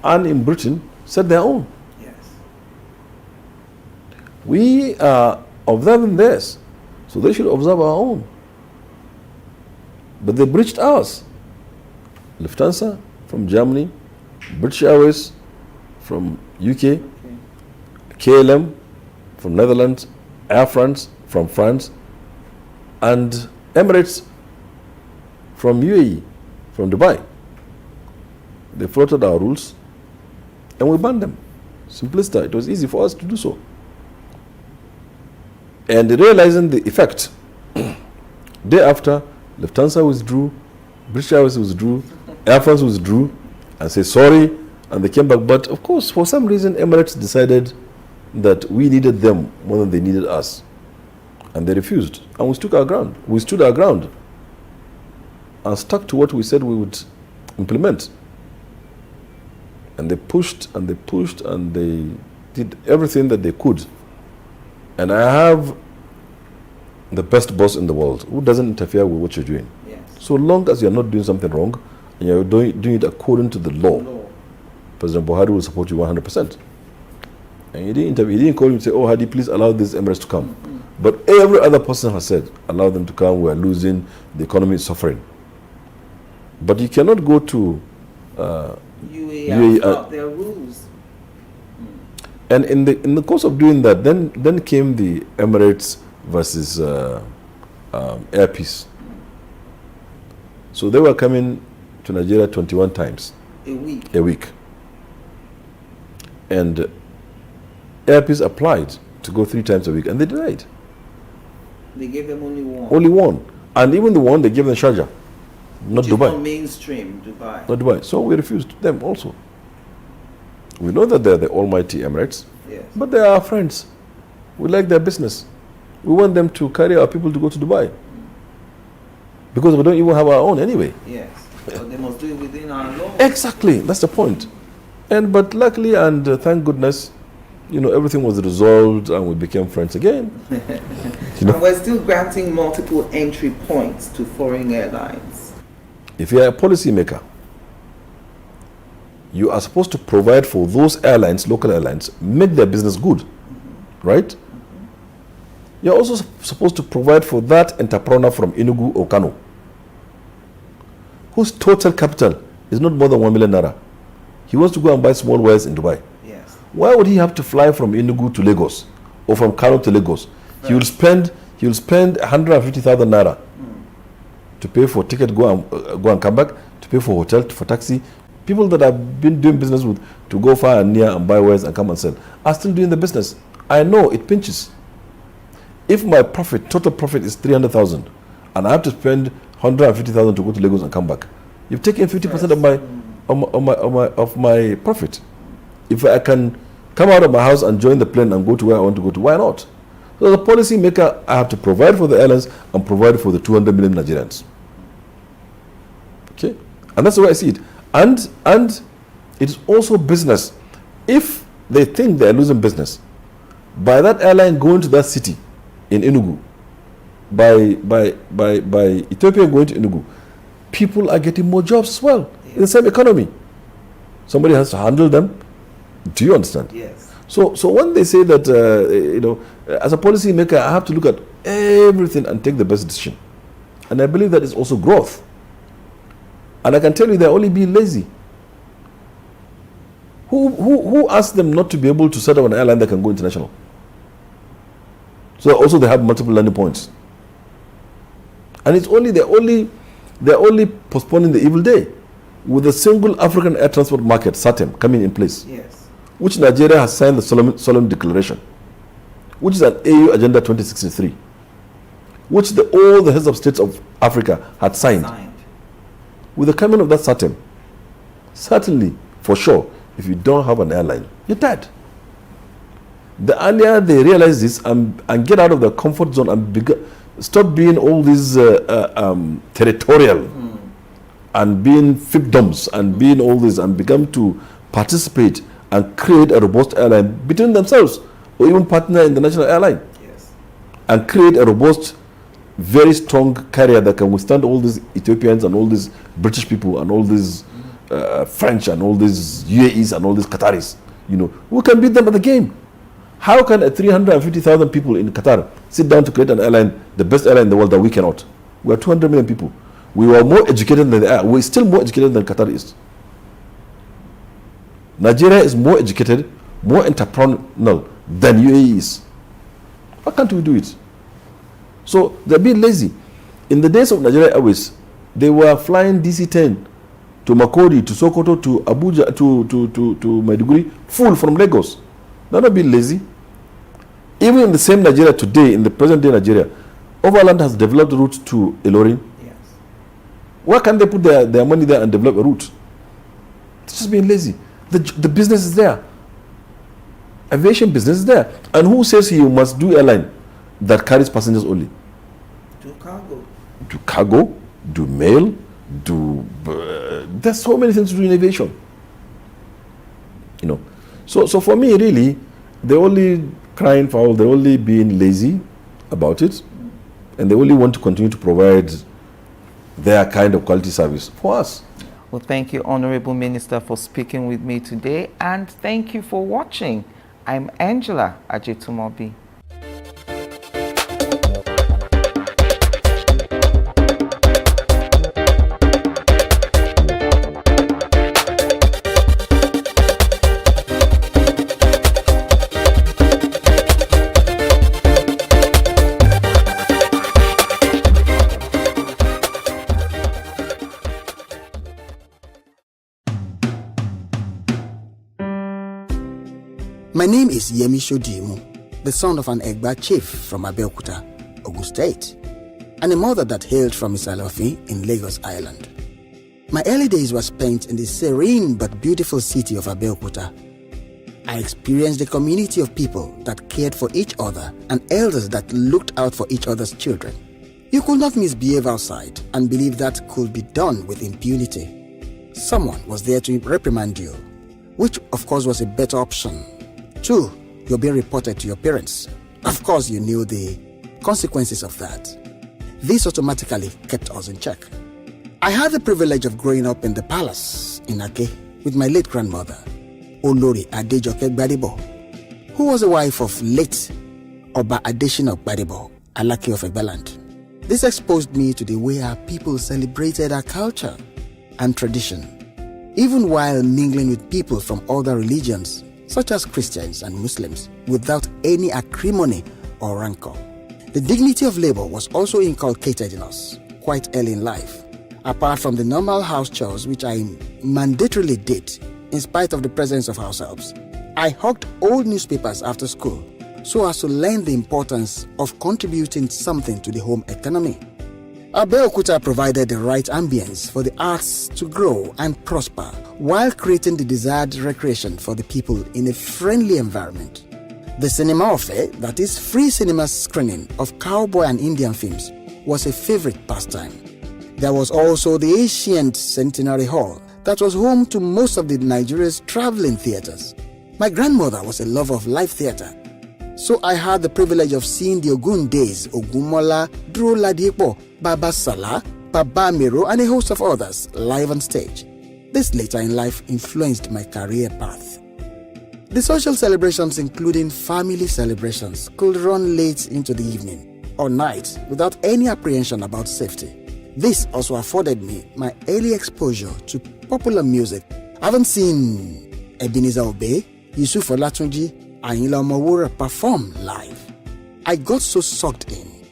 and in Britain set their own. Yes. We are observing theirs, so they should observe our own. But they breached ours. Lufthansa from Germany, British Airways from UK, KLM from Netherlands, Air France from France, and Emirates from UAE, from Dubai. They flouted our rules and we banned them. Simpliciter, it was easy for us to do so. And realizing the effect, day after, Lufthansa withdrew, British Airways withdrew, Air France withdrew, and said sorry, and they came back. But of course, for some reason, Emirates decided that we needed them more than they needed us. And they refused. And we stood our ground. We stood our ground and stuck to what we said we would implement. And they pushed and they pushed and they did everything that they could. And I have the best boss in the world who doesn't interfere with what you're doing. Yes. So long as you're not doing something wrong and you're doing it according to the law, President Buhari will support you 100%. And he didn't call you and say, oh, Hadi, please allow these Emirates to come. But every other person has said, allow them to come, we are losing, the economy is suffering. But you cannot go to UAE out their rules. And in the course of doing that, then came the Emirates versus Air Peace. So they were coming to Nigeria 21 times a week. And Air Peace applied to go 3 times a week, and they denied. They gave them only one. Only one. And even the one, they gave them Sharjah, not Dubai. Not mainstream, Dubai. Not Dubai. So we refused them also. We know that they're the almighty Emirates, Yes. but they are our friends. We like their business. We want them to carry our people to go to Dubai. Because we don't even have our own anyway. Yes. So they must do it within our law. Exactly. That's the point. But luckily and thank goodness, everything was resolved and we became friends again. And we're still granting multiple entry points to foreign airlines. If you're a policymaker, you are supposed to provide for those airlines, local airlines, make their business good, right? You're also supposed to provide for that entrepreneur from Enugu or Kano, whose total capital is not more than 1 million naira. He wants to go and buy small wares in Dubai. Yes. Why would he have to fly from Enugu to Lagos or from Kano to Lagos? Right. He will spend 150,000 naira to pay for ticket, go and come back, to pay for hotel, for taxi. People that have been doing business with to go far and near and buy wares and come and sell are still doing the business. I know it pinches. If my total profit is 300,000 and I have to spend 150,000 to go to Lagos and come back, you've taken 50% of my profit. If I can come out of my house and join the plane and go to where I want to go to, why not? So as a policy maker, I have to provide for the airlines and provide for the 200 million Nigerians. Okay? And that's the way I see it. And it's also business. If they think they're losing business, by that airline going to that city in Enugu, by Ethiopia going to Enugu, people are getting more jobs as well in the same economy. Somebody has to handle them. Do you understand? Yes. So when they say that, as a policy maker, I have to look at everything and take the best decision. And I believe that is also growth. And I can tell you they're only being lazy. Who asked them not to be able to set up an airline that can go international? So also they have multiple landing points. And it's only they're only postponing the evil day with the single African air transport market, SATEM, coming in place. Yes. Which Nigeria has signed the solemn declaration, which is an AU Agenda 2063, which all the heads of states of Africa had signed. With the coming of that SATEM, certainly, for sure, if you don't have an airline, you're dead. The earlier they realize this and get out of their comfort zone and stop being all these territorial and being fiefdoms and being all this and become to participate and create a robust airline between themselves or even partner in the national airline. Yes. And create a robust, very strong carrier that can withstand all these Ethiopians and all these British people and all these French and all these UAEs and all these Qataris. You know, we can beat them at the game. How can a 350,000 people in Qatar sit down to create an airline, the best airline in the world, that we cannot? We are 200 million people. We were more educated than they are. We're still more educated than Qatar is. Nigeria is more educated, more entrepreneurial than UAE is. Why can't we do it? So they're being lazy. In the days of Nigeria Airways, they were flying DC-10 to Makodi, to Sokoto, to Abuja, to Maiduguri, full from Lagos. They're not being lazy. Even in the same Nigeria today, in the present day Nigeria, Overland has developed a route to Ilorin. Yes. Why can't they put their money there and develop a route? It's just being lazy. The business is there. Aviation business is there. And who says you must do airline that carries passengers only? Do cargo. Do cargo, do mail, there's so many things to do in aviation. You know. So for me, really, they're only crying foul, they're only being lazy about it, and they only want to continue to provide their kind of quality service for us. Well, thank you, Honorable Minister, for speaking with me today, and thank you for watching. I'm Angela Ajetumobi. My name is Yemi Shodimu, the son of an Egba chief from Abeokuta, Ogun State, and a mother that hailed from Isalofi in Lagos Island. My early days were spent in the serene but beautiful city of Abeokuta. I experienced a community of people that cared for each other and elders that looked out for each other's children. You could not misbehave outside and believe that could be done with impunity. Someone was there to reprimand you, which of course was a better option. 2, you're being reported to your parents. Of course, you knew the consequences of that. This automatically kept us in check. I had the privilege of growing up in the palace in Ake with my late grandmother, Olori Adejoke Gbadebo, who was the wife of late Oba Adeshina Gbadebo, Alake of Egbaland. This exposed me to the way our people celebrated our culture and tradition, even while mingling with people from other religions, such as Christians and Muslims, without any acrimony or rancor. The dignity of labor was also inculcated in us quite early in life. Apart from the normal house chores which I mandatorily did, in spite of the presence of house helps, I hawked old newspapers after school so as to learn the importance of contributing something to the home economy. Abeokuta provided the right ambience for the arts to grow and prosper while creating the desired recreation for the people in a friendly environment. The cinema affair, that is free cinema screening of cowboy and Indian films, was a favorite pastime. There was also the ancient Centenary Hall that was home to most of the Nigeria's traveling theaters. My grandmother was a lover of live theater, so I had the privilege of seeing the Ogun Days, Ogunmola, Duro Ladipo, Baba Salah, Baba Miro, and a host of others live on stage. This later in life influenced my career path. The social celebrations, including family celebrations, could run late into the evening or night without any apprehension about safety. This also afforded me my early exposure to popular music. I haven't seen Ebenezer Obey, Yusuf Olatunji, Ayinla Omowura perform live. I got so sucked in.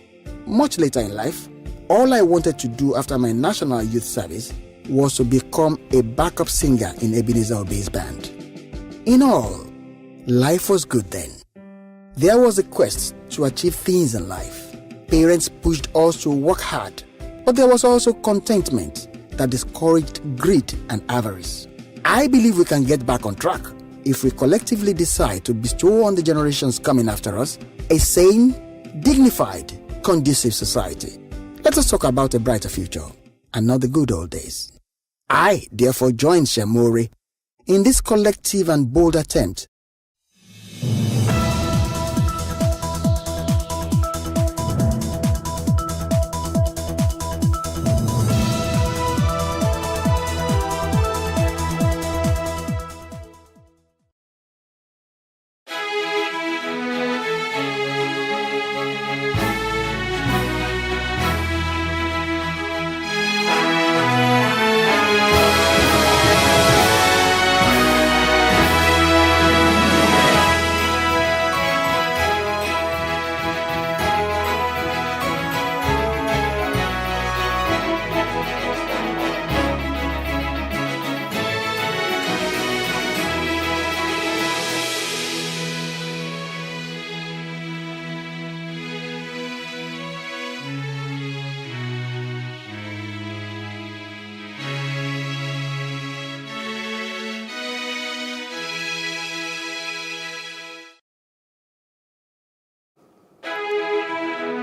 Much later in life, all I wanted to do after my national youth service was to become a backup singer in Ebenezer Obey's band. In all, life was good then. There was a quest to achieve things in life. Parents pushed us to work hard, but there was also contentment that discouraged greed and avarice. I believe we can get back on track if we collectively decide to bestow on the generations coming after us a sane, dignified, conducive society. Let us talk about a brighter future and not the good old days. I therefore join Shemori in this collective and bold attempt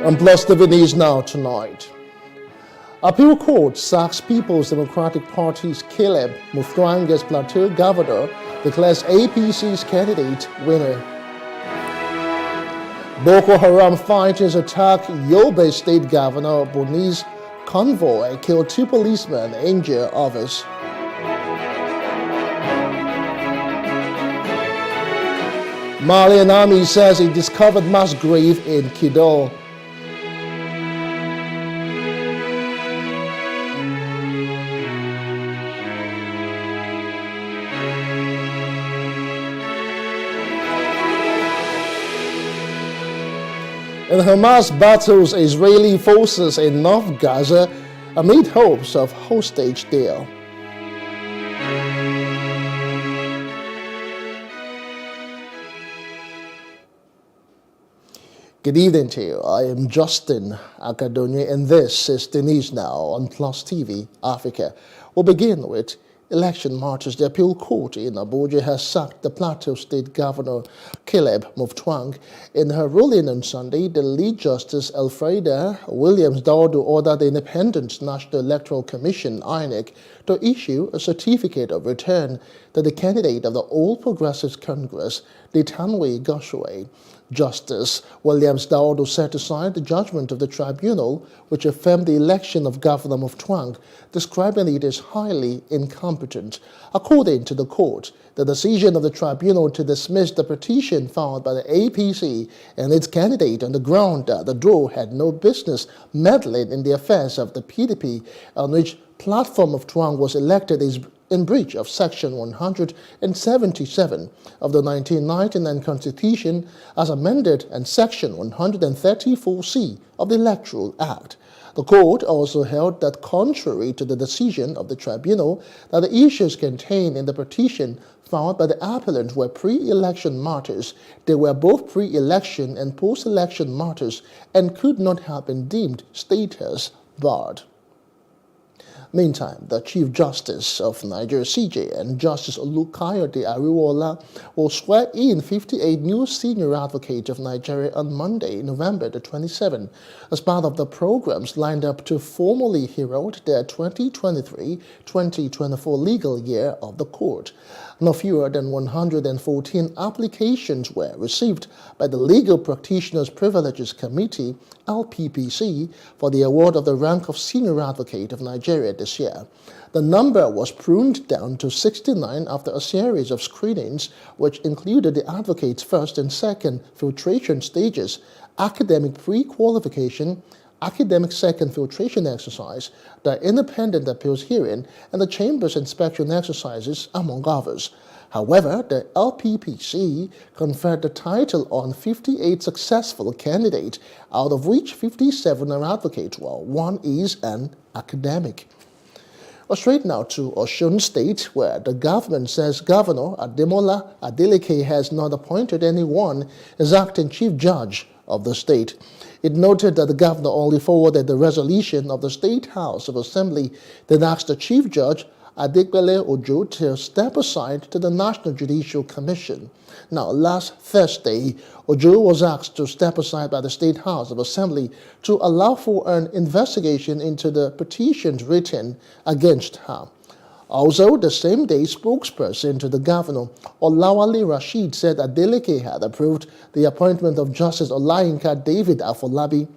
And Plus TV News Now tonight. Appeal Court sacks People's Democratic Party's Caleb Mutfwang as Plateau Governor, declares APC's candidate winner. Boko Haram fighters attack Yobe State Governor Boni's convoy, kill 2 policemen, injure others. Malian army says it discovered mass grave in Kidal. And Hamas battles Israeli forces in North Gaza amid hopes of hostage deal. Good evening to you. I am Justin Akadonye, and this is the news now on Plus TV Africa. We'll begin with election marches. The appeal court in Abuja has sacked the Plateau State Governor Caleb Mutfwang. In her ruling on Sunday, the lead justice Elfreda Williams-Daudu ordered the Independent National Electoral Commission (INEC) to issue a certificate of return to the candidate of the All Progressives Congress, Litanwe Gosue. Justice Williams-Daudu set aside the judgment of the tribunal, which affirmed the election of Governor Mutfwang, describing it as highly incompetent. According to the court, the decision of the tribunal to dismiss the petition filed by the APC and its candidate on the ground that the DRO had no business meddling in the affairs of the PDP, on which platform Mutfwang was elected, is in breach of Section 177 of the 1999 Constitution as amended and Section 134C of the Electoral Act. The court also held that contrary to the decision of the tribunal that the issues contained in the petition filed by the appellant were pre-election matters, they were both pre-election and post-election matters and could not have been deemed status barred. Meantime, the Chief Justice of Nigeria, CJ, and Justice Olukayode Ariwola will swear in 58 new senior advocates of Nigeria on Monday, November the 27th, as part of the programs lined up to formally herald their 2023-2024 legal year of the court. No fewer than 114 applications were received by the Legal Practitioners Privileges Committee, LPPC, for the award of the rank of Senior Advocate of Nigeria this year. The number was pruned down to 69 after a series of screenings, which included the advocate's first and second filtration stages, academic pre-qualification, academic second filtration exercise, the independent appeals hearing, and the chamber's inspection exercises, among others. However, the LPPC conferred the title on 58 successful candidates, out of which 57 are advocates, while one is an academic. Straight now to Osun State, where the government says Governor Ademola Adeleke has not appointed anyone as acting chief judge of the state. It noted that the governor only forwarded the resolution of the State House of Assembly, then asked the chief judge, Adegbele Ojo, to step aside to the National Judicial Commission. Now, last Thursday, Ojo was asked to step aside by the State House of Assembly to allow for an investigation into the petitions written against her. Also, the same day, spokesperson to the governor, Olawale Rasheed, said Adeleke had approved the appointment of Justice Olayinka David Afolabi.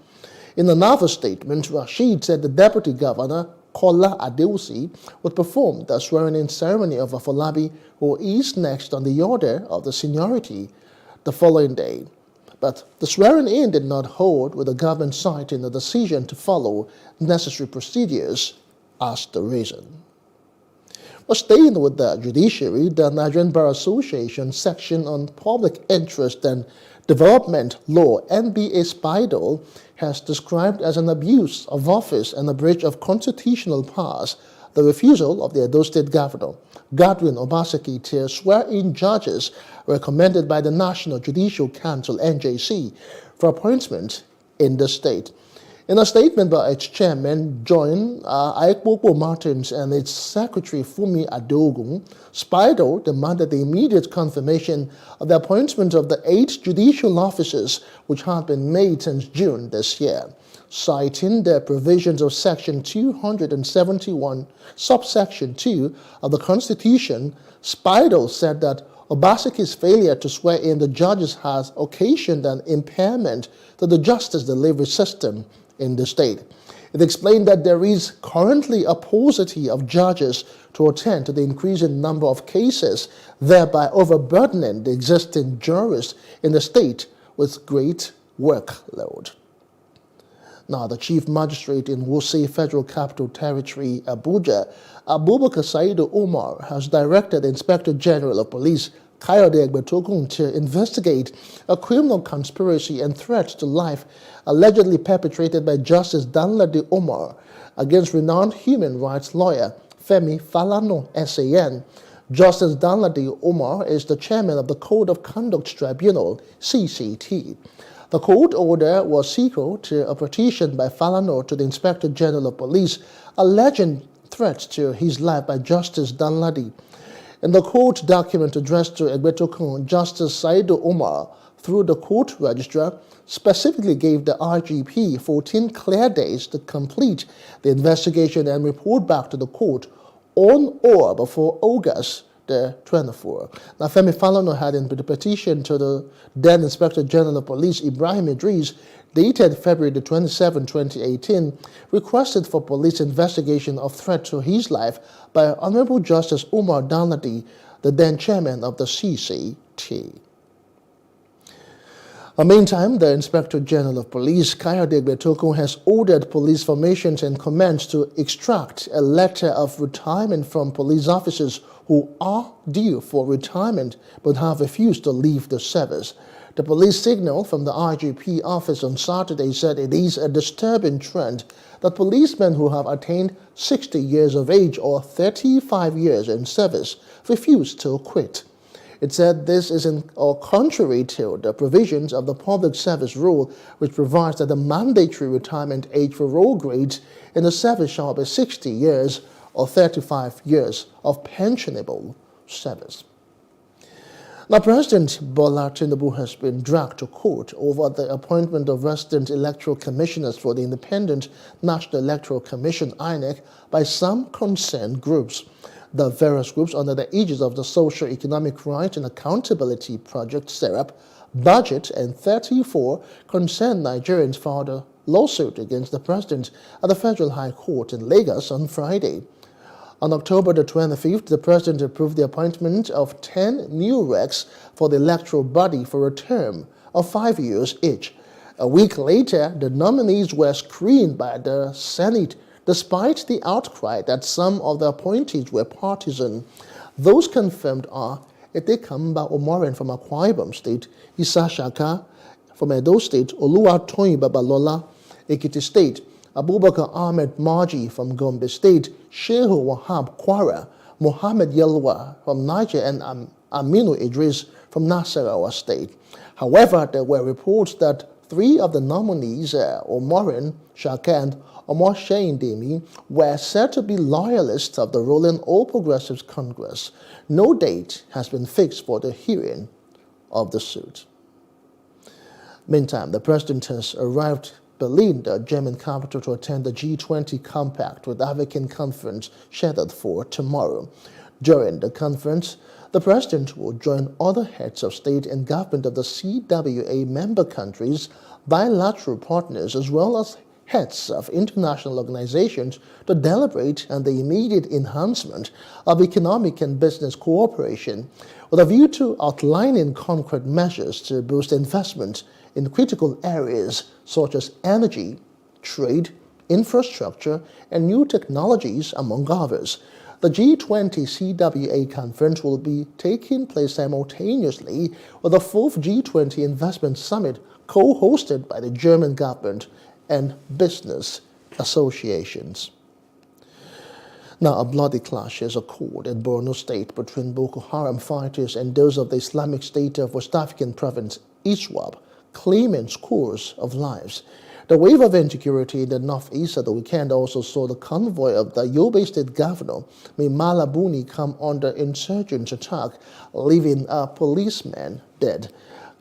In another statement, Rasheed said the deputy governor, Kola Adeusi, would perform the swearing-in ceremony of Afolabi, who is next on the order of the seniority, the following day. But the swearing-in did not hold, with the government citing the decision to follow necessary procedures as the reason. Staying with the judiciary, the Nigerian Bar Association section on public interest and development law, NBA SPIDL, has described as an abuse of office and a breach of constitutional powers the refusal of the Edo State Governor, Godwin Obaseki, to swear in judges recommended by the National Judicial Council, NJC, for appointment in the state. In a statement by its chairman, John Aikpopo Martins, and its secretary, Fumi Adogun, SPIDO demanded the immediate confirmation of the appointment of the 8 judicial officers which had been made since June this year. Citing the provisions of Section 271, subsection 2 of the Constitution, SPIDO said that Obaseki's failure to swear in the judges has occasioned an impairment to the justice delivery system in the state. It explained that there is currently a paucity of judges to attend to the increasing number of cases, thereby overburdening the existing jurists in the state with great workload. Now, the Chief Magistrate in Wuse Federal Capital Territory, Abuja, Abubakar Saidu Umar, has directed the Inspector General of Police, Kayode Egbetokun, to investigate a criminal conspiracy and threat to life allegedly perpetrated by Justice Danladi Umar against renowned human rights lawyer Femi Falana, SAN. Justice Danladi Umar is the chairman of the Code of Conduct Tribunal, CCT. The court order was sequel to a petition by Falana to the Inspector General of Police alleging threats to his life by Justice Danladi. In the court document addressed to Egbetokun, Justice Saidu Umar, through the court registrar, specifically gave the IGP 14 clear days to complete the investigation and report back to the court on or before August the 24th. Now, Femi Falana had in the petition to the then Inspector General of Police, Ibrahim Idris, dated February the 27, 2018, requested for police investigation of threat to his life by Honorable Justice Umar Danladi, the then chairman of the CCT. Meantime, the Inspector General of Police, Kayode Egbetokun, has ordered police formations and commands to extract a letter of retirement from police officers who are due for retirement but have refused to leave the service. The police signal from the IGP office on Saturday said it is a disturbing trend that policemen who have attained 60 years of age or 35 years in service refuse to quit. It said this is contrary to the provisions of the Public Service Rule, which provides that the mandatory retirement age for all grades in the service shall be 60 years or 35 years of pensionable service. Now, President Bola Tinubu has been dragged to court over the appointment of resident electoral commissioners for the Independent National Electoral Commission, INEC, by some concerned groups. The various groups under the aegis of the Social Economic Rights and Accountability Project, SERAP, Budget, and 34 concerned Nigerians filed a lawsuit against the president at the Federal High Court in Lagos on Friday. On October the 25th, the president approved the appointment of 10 new recs for the electoral body for a term of 5 years each. A week later, the nominees were screened by the Senate, despite the outcry that some of the appointees were partisan. Those confirmed are Edekamba Omoren from Akwa Ibom State, Issa Shaka from Edo State, Oluwatoyin Babalola, Ekiti State, Abubakar Ahmed Marji from Gombe State, Shehu Wahab Kwara, Mohammed Yelwa from Niger, and Aminu Idris from Nasarawa State. However, there were reports that 3 of the nominees, Omoren, Shaka, and Omar Shein Demi, were said to be loyalists of the ruling All Progressives Congress. No date has been fixed for the hearing of the suit. Meantime, the president has arrived Berlin, the German capital, to attend the G20 Compact with African Conference scheduled for tomorrow. During the conference, the president will join other heads of state and government of the CWA member countries, bilateral partners, as well as heads of international organizations to deliberate on the immediate enhancement of economic and business cooperation with a view to outlining concrete measures to boost investment in critical areas such as energy, trade, infrastructure, and new technologies, among others. The G20 CWA conference will be taking place simultaneously with the 4th G20 Investment Summit co-hosted by the German government and business associations. Now, a bloody clash has occurred in Borno State between Boko Haram fighters and those of the Islamic State of West African province, ISWAP, claiming scores of lives. The wave of insecurity in the northeast at the weekend also saw the convoy of the Yobe State Governor, Mimala Buni, come under insurgent attack, leaving a policeman dead.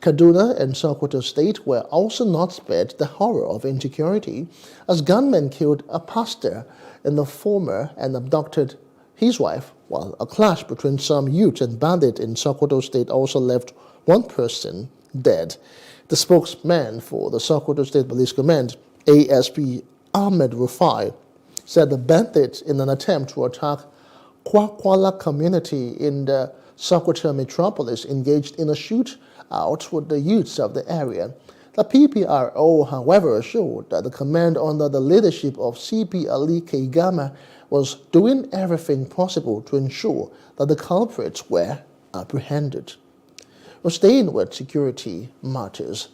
Kaduna and Sokoto State were also not spared the horror of insecurity, as gunmen killed a pastor in the former and abducted his wife, while a clash between some youth and bandits in Sokoto State also left one person dead. The spokesman for the Sokoto State Police Command, ASP Ahmed Rufai, said the bandits, in an attempt to attack Kwakwala community in the Sokoto metropolis, engaged in a shootout with the youths of the area. The PPRO, however, assured that the command under the leadership of CP Ali Keigama was doing everything possible to ensure that the culprits were apprehended. We're staying with security matters.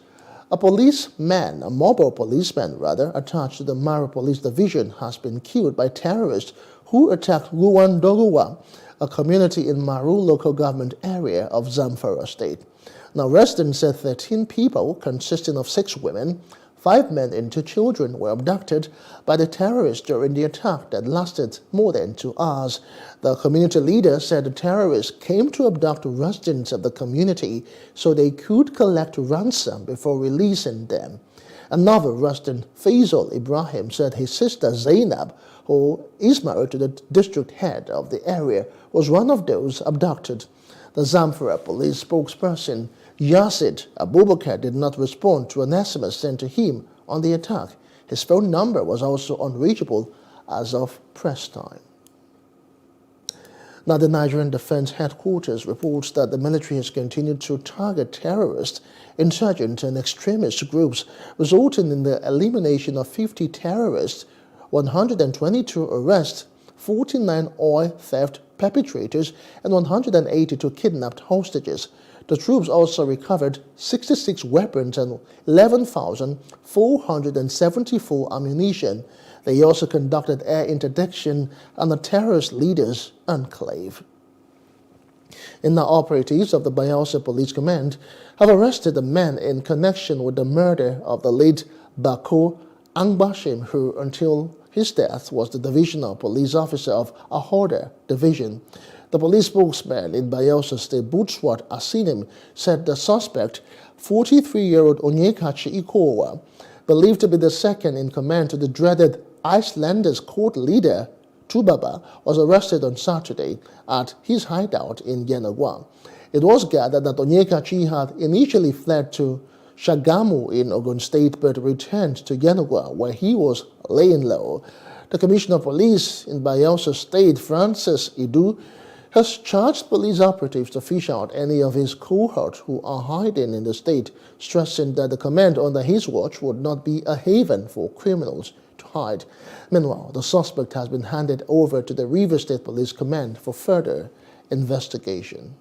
A mobile policeman attached to the Mara Police Division has been killed by terrorists who attacked Ruwan Doguwa, a community in Maru local government area of Zamfara State. Now, residents said 13 people, consisting of 6 women, 5 men and 2 children, were abducted by the terrorists during the attack that lasted more than 2 hours. The community leader said the terrorists came to abduct residents of the community so they could collect ransom before releasing them. Another resident, Faisal Ibrahim, said his sister Zainab, who is married to the district head of the area, was one of those abducted. The Zamfara police spokesperson, Yazid Abubakar, did not respond to an SMS sent to him on the attack. His phone number was also unreachable as of press time. Now, the Nigerian Defense Headquarters reports that the military has continued to target terrorists, insurgent and extremist groups, resulting in the elimination of 50 terrorists, 122 arrests, 49 oil theft perpetrators, and 182 kidnapped hostages. The troops also recovered 66 weapons and 11,474 ammunition. They also conducted air interdiction on the terrorist leaders' enclave. And now operatives of the Bayelsa Police Command have arrested a man in connection with the murder of the late Bako Angbashim, who until his death was the divisional police officer of Ahoda Division. The police spokesman in Bayelsa State, Butswat Asinim, said the suspect, 43-year-old Onyekachi Ikowa, believed to be the second in command to the dreaded Icelanders court leader, Tubaba, was arrested on Saturday at his hideout in Yenagwa. It was gathered that Onyekachi had initially fled to Shagamu in Ogun State but returned to Yenagwa, where he was laying low. The Commissioner of Police in Bayelsa State, Francis Idu, has charged police operatives to fish out any of his cohort who are hiding in the state, stressing that the command under his watch would not be a haven for criminals to hide. Meanwhile, the suspect has been handed over to the Rivers State Police Command for further investigation.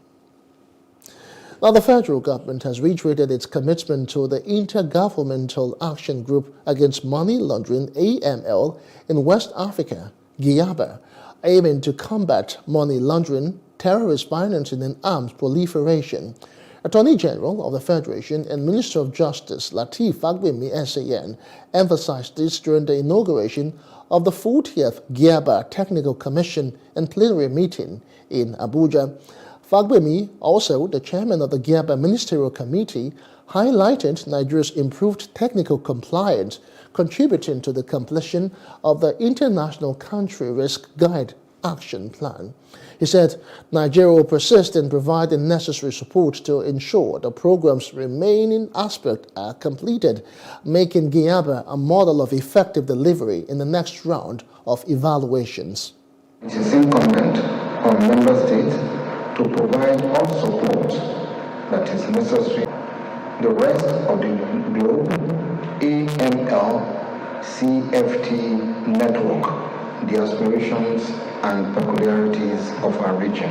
Now, the federal government has reiterated its commitment to the Intergovernmental Action Group Against Money Laundering, AML, in West Africa, GIABA, aiming to combat money laundering, terrorist financing, and arms proliferation. Attorney General of the Federation and Minister of Justice Lateef Fagbemi SAN emphasized this during the inauguration of the 40th GIABA Technical Commission and plenary meeting in Abuja. Fagbemi, also the chairman of the GIABA Ministerial Committee, highlighted Nigeria's improved technical compliance, contributing to the completion of the International Country Risk Guide Action Plan. He said Nigeria will persist in providing necessary support to ensure the program's remaining aspects are completed, making GIABA a model of effective delivery in the next round of evaluations. It is incumbent on member states to provide all support that is necessary. The rest of the globe, AML, CFT network, the aspirations and peculiarities of our region.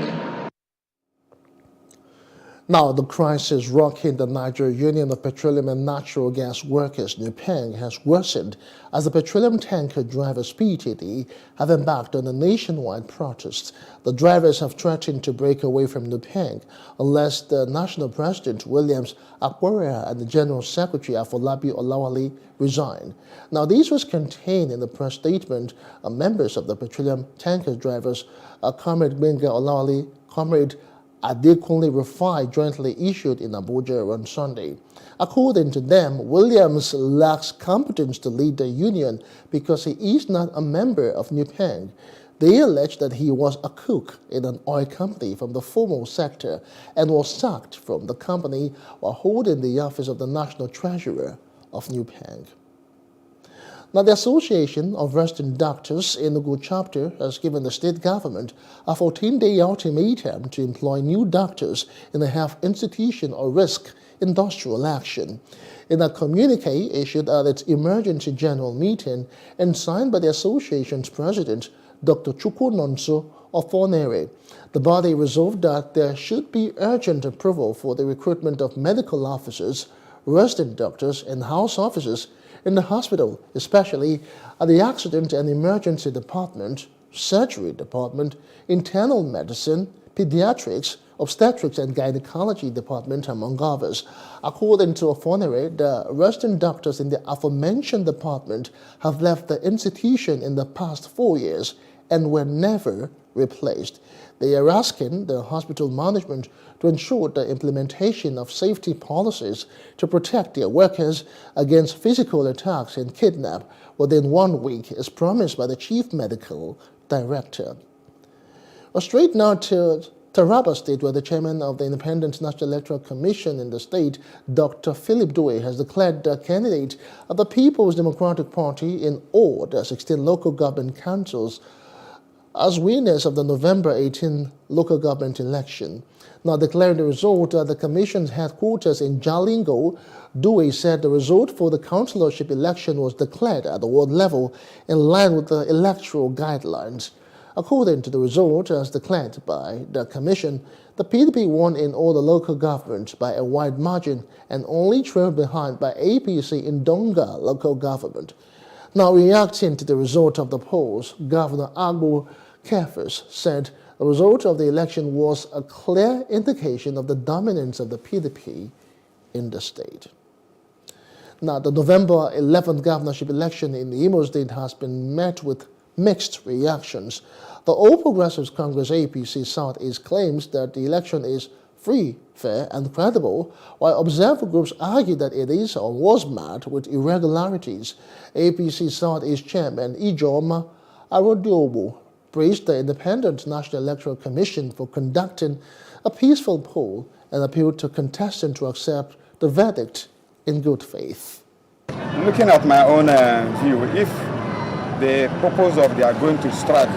Now, the crisis rocking the Nigeria Union of Petroleum and Natural Gas Workers, NUPENG, has worsened as the petroleum tanker drivers, PTD, have embarked on a nationwide protest. The drivers have threatened to break away from NUPENG unless the national president, Williams Akwaria, and the general secretary, Afolabi Olawale, resign. Now, this was contained in the press statement members of the petroleum tanker drivers, Comrade Benga Olawale, Comrade Adekunle Rufai, jointly issued in Abuja on Sunday. According to them, Williams lacks competence to lead the union because he is not a member of NUPENG. They allege that he was a cook in an oil company from the formal sector and was sacked from the company while holding the office of the National Treasurer of NUPENG. Now, the Association of Resident Doctors Enugu chapter has given the state government a 14-day ultimatum to employ new doctors in a health institution or risk industrial action. In a communique issued at its emergency general meeting and signed by the association's president, Dr. Chukwu Nonso Ofonere, the body resolved that there should be urgent approval for the recruitment of medical officers, resident doctors, and house officers in the hospital, especially at the accident and emergency department, surgery department, internal medicine, pediatrics, obstetrics and gynecology department, among others. According to Ofonere, the resident doctors in the aforementioned department have left the institution in the past 4 years and were never replaced. They are asking the hospital management to ensure the implementation of safety policies to protect their workers against physical attacks and kidnap within 1 week, as promised by the Chief Medical Director. Straight now to Taraba State, where the chairman of the Independent National Electoral Commission in the state, Dr. Philip Due, has declared the candidate of the People's Democratic Party in all the 16 local government councils as winners of the November 18 local government election. Now, declaring the result at the Commission's headquarters in Jalingo, Due said the result for the councillorship election was declared at the ward level in line with the electoral guidelines. According to the result, as declared by the Commission, the PDP won in all the local governments by a wide margin and only trailed behind by APC in Donga local government. Now, reacting to the result of the polls, Governor Agbo Kefus said the result of the election was a clear indication of the dominance of the PDP in the state. Now, the November 11th governorship election in the Imo State has been met with mixed reactions. The All Progressives Congress APC Southeast claims that the election is free, fair, and credible, while observer groups argue that it is or was marked with irregularities. APC Southeast Chairman Ijoma Arodiobu praised the Independent National Electoral Commission for conducting a peaceful poll and appealed to contestants to accept the verdict in good faith. Looking at my own view, if the purpose of their going to strike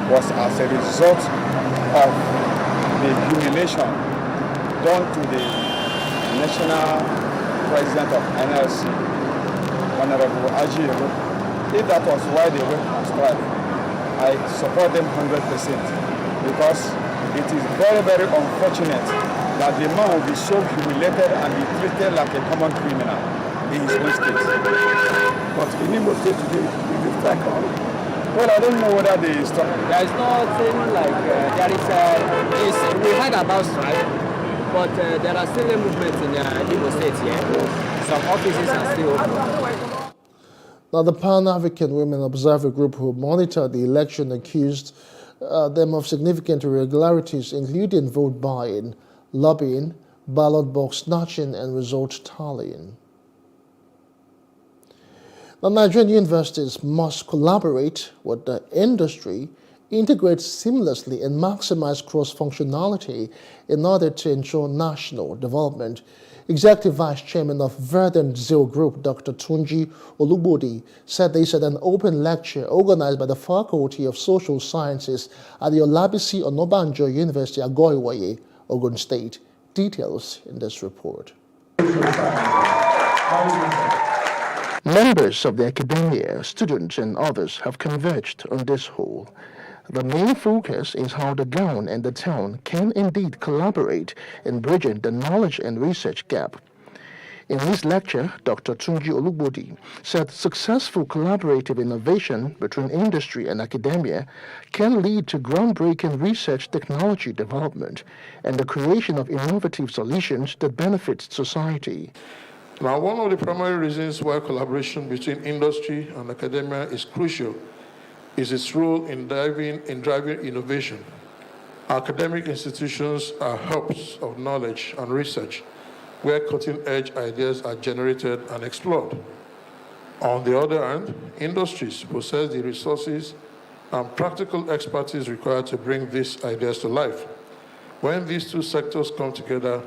was as a result of the humiliation done to the national president of NLC, Honorable Aji, if that was why they went on strike, I support them 100% because it is very, very unfortunate that the man will be so humiliated and be treated like a common criminal in his own state. But in Imo State today, it is strike on. Well, I don't know whether they strike. There is nothing like, we heard about strike, but there are still a movement in Imo State here. Some offices are still open. Now, the Pan-African Women Observer Group who monitored the election accused them of significant irregularities, including vote buying, lobbying, ballot box snatching, and result tallying. Now, Nigerian universities must collaborate with the industry, integrate seamlessly, and maximize cross-functionality in order to ensure national development. Executive Vice Chairman of Verdant Zero Group, Dr. Tunji Olubodi, said this at an open lecture organized by the Faculty of Social Sciences at the Olabisi Onabanjo University, Agoiwaye, Ogun State. Details in this report. Members of the academia, students, and others have converged on this whole. The main focus is how the gown and the town can indeed collaborate in bridging the knowledge and research gap. In his lecture, Dr. Tunji Olugbodi said successful collaborative innovation between industry and academia can lead to groundbreaking research technology development and the creation of innovative solutions that benefit society. Now, one of the primary reasons why collaboration between industry and academia is crucial is its role in driving innovation. Academic institutions are hubs of knowledge and research, where cutting-edge ideas are generated and explored. On the other hand, industries possess the resources and practical expertise required to bring these ideas to life. When these two sectors come together,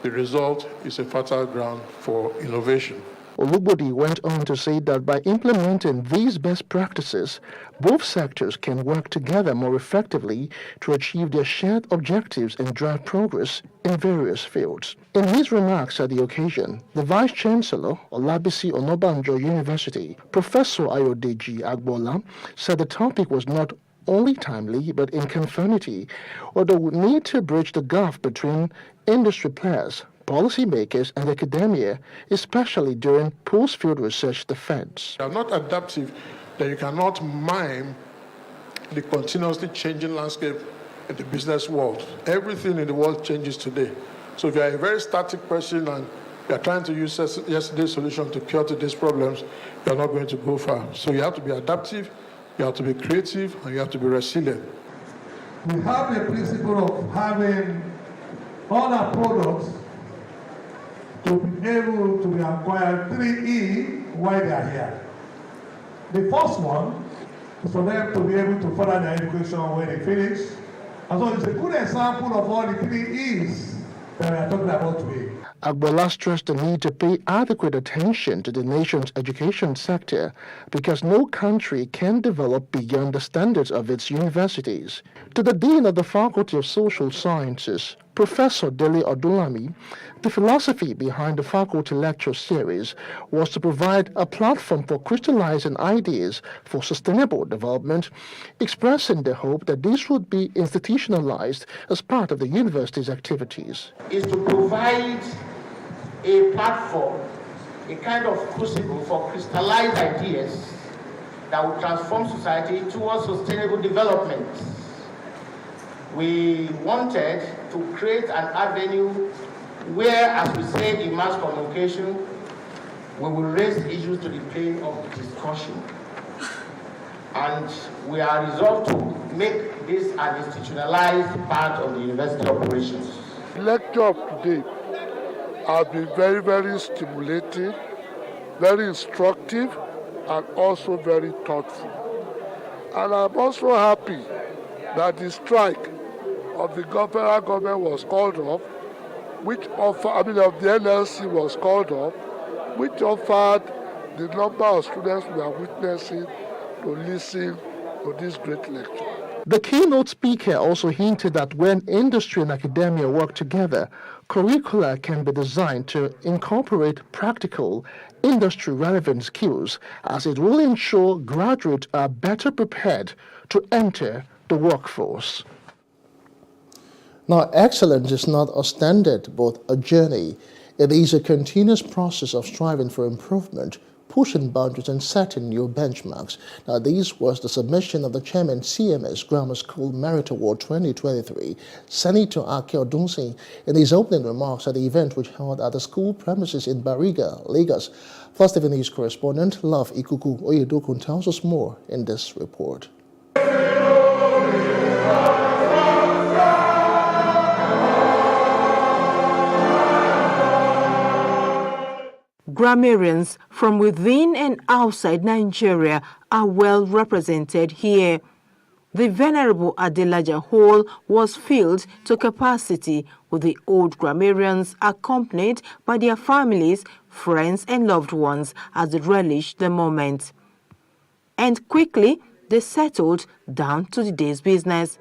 the result is a fertile ground for innovation. Olugbodi went on to say that by implementing these best practices, both sectors can work together more effectively to achieve their shared objectives and drive progress in various fields. In his remarks at the occasion, the Vice Chancellor, Olabisi Onabanjo University, Professor Ayodeji Agbola, said the topic was not only timely but in conformity, or the need to bridge the gap between industry players, policymakers and academia, especially during post-field research defense. They are not adaptive, that you cannot mime the continuously changing landscape in the business world. Everything in the world changes today. So if you are a very static person and you are trying to use yesterday's solution to cure today's problems, you are not going to go far. So you have to be adaptive, you have to be creative, and you have to be resilient. We have a principle of having all our products to be able to be acquired 3E while they are here. The first one is for them to be able to further their education when they finish. And so it's a good example of all the 3Es that we are talking about today. Agbola stressed the need to pay adequate attention to the nation's education sector because no country can develop beyond the standards of its universities. To the Dean of the Faculty of Social Sciences, Professor Dele Odulami, the philosophy behind the faculty lecture series was to provide a platform for crystallizing ideas for sustainable development, expressing the hope that this would be institutionalized as part of the university's activities. Is to provide a platform, a kind of crucible for crystallized ideas that will transform society towards sustainable development. We wanted to create an avenue where, as we say in mass communication, we will raise issues to the plane of discussion. And we are resolved to make this an institutionalized part of the university operations. The lecture of today has been very, very stimulating, very instructive, and also very thoughtful. And I'm also happy that the strike of the federal government was called off, of the NLC was called off, which offered the number of students we are witnessing to listen to this great lecture. The keynote speaker also hinted that when industry and academia work together, curricula can be designed to incorporate practical, industry-relevant skills, as it will ensure graduates are better prepared to enter the workforce. Now, excellence is not a standard, but a journey. It is a continuous process of striving for improvement, pushing boundaries and setting new benchmarks. Now, this was the submission of the chairman CMS Grammar School Merit Award 2023, Senator Ake Odunsi, in his opening remarks at the event which held at the school premises in Bariga, Lagos. First Evening News correspondent Love Ikuku Oyedokun tells us more in this report. Grammarians from within and outside Nigeria are well represented here. The Venerable Adelaja Hall was filled to capacity with the old grammarians accompanied by their families, friends and loved ones as they relished the moment. And quickly, they settled down to the day's business.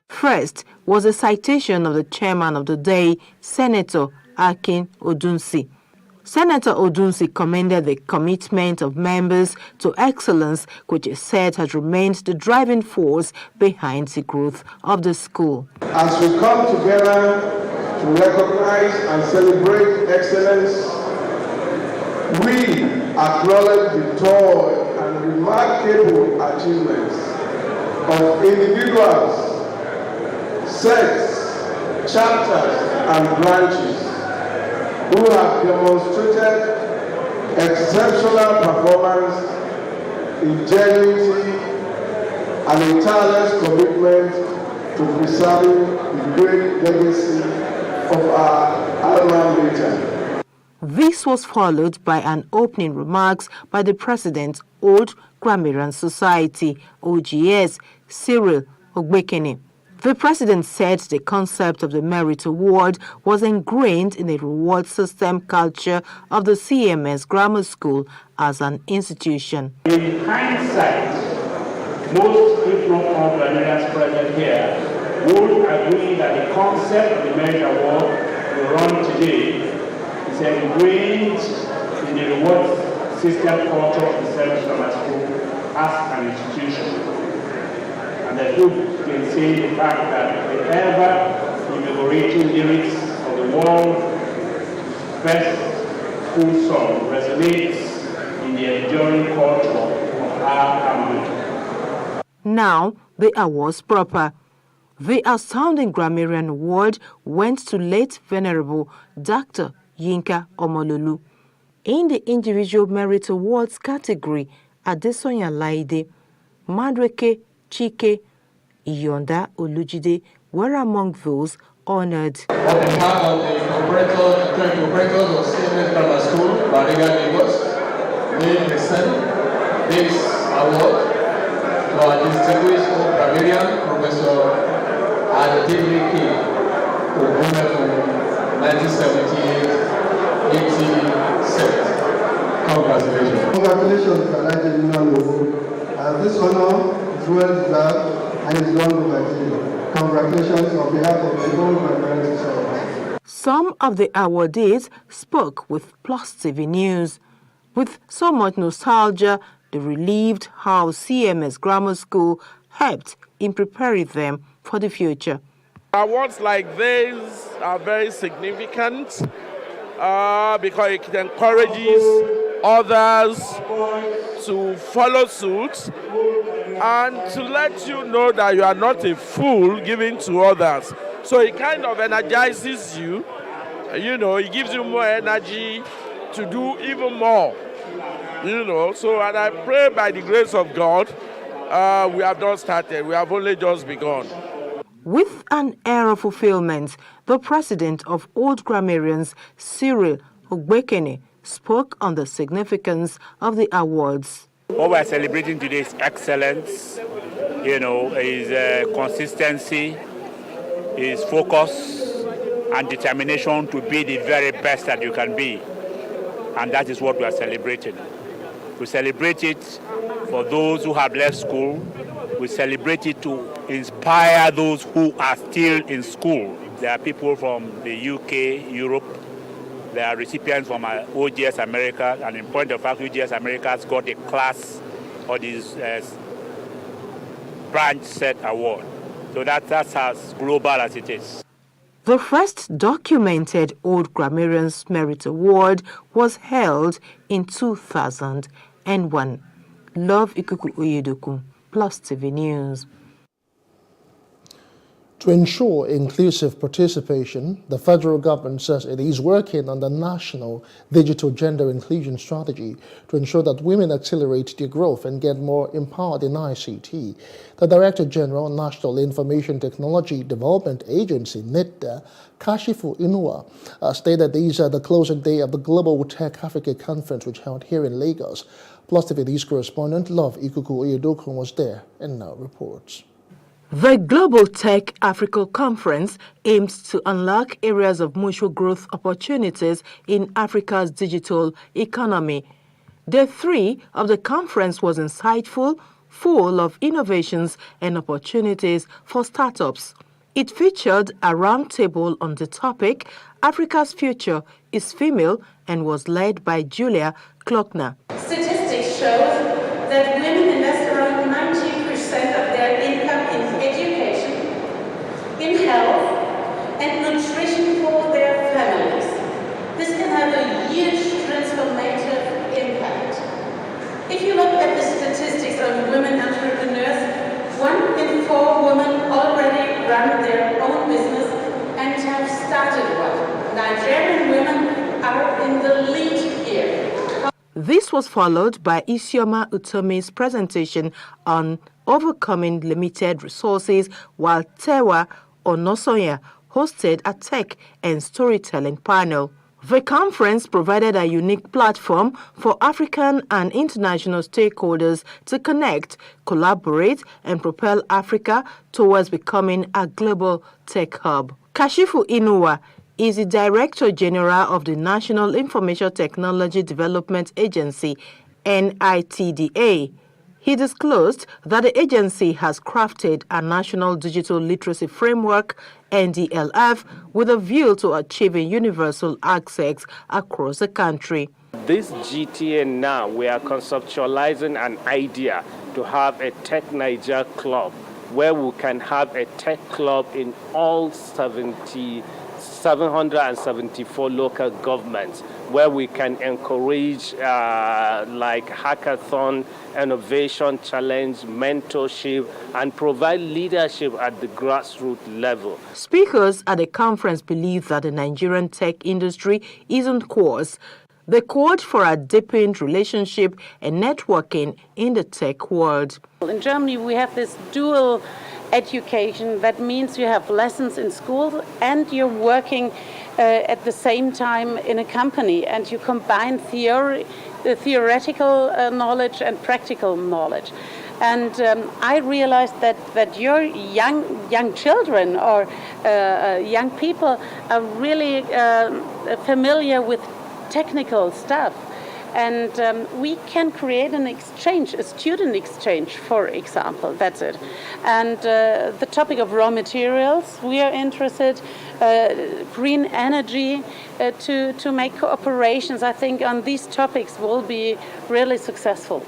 First was a citation of the chairman of the day, Senator Akin Odunsi. Senator Odunsi commended the commitment of members to excellence, which he said has remained the driving force behind the growth of the school. As we come together to recognize and celebrate excellence, we acknowledge the toil and remarkable achievements of individuals, sects, chapters, and branches who have demonstrated exceptional performance, ingenuity, and a tireless commitment to preserving the great legacy of our alma mater. This was followed by an opening remarks by the President, Old Grammarian Society, OGS, Cyril Ogbekene. The President said the concept of the Merit Award was ingrained in the reward system culture of the CMS Grammar School as an institution. In hindsight, most, if not all, grammarians present here would agree that the concept of the Merit Award we run today is ingrained in the reward system culture of the CMS Grammar School as an institution. And I hope can say the fact that the ever-invigorating lyrics of the world's best school song resonates in the enduring culture of our community. Now, the awards proper. The Outstanding Grammarian Award went to late Venerable Dr. Yinka Omololu. In the Individual Merit Awards category, Adesonya Laide, Madreke Chike, Iyonda Olujide were among those honored. On behalf of the operators of CMS Grammar School, Bariga, Lagos, we present this award to our distinguished grammarian, Professor Adedele Ogunme from 1978-87. Congratulations. Congratulations, Alhaji Nnalu. This honor is well deserved and is long overdue. Congratulations on behalf of the whole Grammarian Society. Some of the awardees spoke with Plus TV News. With so much nostalgia, they relieved how CMS Grammar School helped in preparing them for the future. Awards like these are very significant because it encourages others to follow suit and to let you know that you are not a fool giving to others. So it kind of energizes you, it gives you more energy to do even more, So, and I pray by the grace of God, we have not started, we have only just begun. With an air of fulfillment, the president of Old Grammarians, Cyril Ogbekene, spoke on the significance of the awards. What we're celebrating today is excellence, is consistency, is focus and determination to be the very best that you can be. And that is what we are celebrating. We celebrate it for those who have left school. We celebrate it to inspire those who are still in school. There are people from the UK, Europe. There are recipients from OGS America, and in point of fact, OGS America has got a class or this branch set award. So that's as global as it is. The first documented Old Grammarians Merit Award was held in 2001. Love Ikuku Oyedoku, Plus TV News. To ensure inclusive participation, the federal government says it is working on the national digital gender inclusion strategy to ensure that women accelerate their growth and get more empowered in ICT. The Director General, National Information Technology Development Agency, NITDA, Kashifu Inua, stated these are the closing day of the Global Tech Africa Conference, which held here in Lagos. Plus TV's correspondent, Love Ikuku Oyedokun, was there and now reports. The Global Tech Africa Conference aims to unlock areas of mutual growth opportunities in Africa's digital economy. Day 3 of the conference was insightful, full of innovations and opportunities for startups. It featured a roundtable on the topic, Africa's Future is Female and was led by Julia Klockner. Statistics show that women invest around 90% of their income in education, in health, and nutrition for their families. This can have a huge transformative impact. If you look at the statistics on women entrepreneurs, 1 in 4 women already run their own business and have started one. Nigerian women are in the lead here. This was followed by Isioma Utomi's presentation on overcoming limited resources, while Tewa Onosoya hosted a tech and storytelling panel. The conference provided a unique platform for African and international stakeholders to connect, collaborate, and propel Africa towards becoming a global tech hub. Kashifu Inuwa is the Director General of the National Information Technology Development Agency, NITDA. He disclosed that the agency has crafted a National Digital Literacy Framework, NDLF, with a view to achieving universal access across the country. This GTA now, we are conceptualizing an idea to have a Tech Niger club, where we can have a tech club in all 774 local governments, where we can encourage like hackathon, innovation challenge, mentorship, and provide leadership at the grassroots level. Speakers at the conference believe that the Nigerian tech industry is on course. They called for a deepened relationship and networking in the tech world. In Germany, we have this dual education. That means you have lessons in school and you're working at the same time in a company, and you combine theoretical knowledge and practical knowledge. And I realized that your young children or young people are really familiar with technical stuff. And we can create an exchange, a student exchange, for example. That's it. And the topic of raw materials, we are interested, green energy, to make cooperations. I think on these topics will be really successful.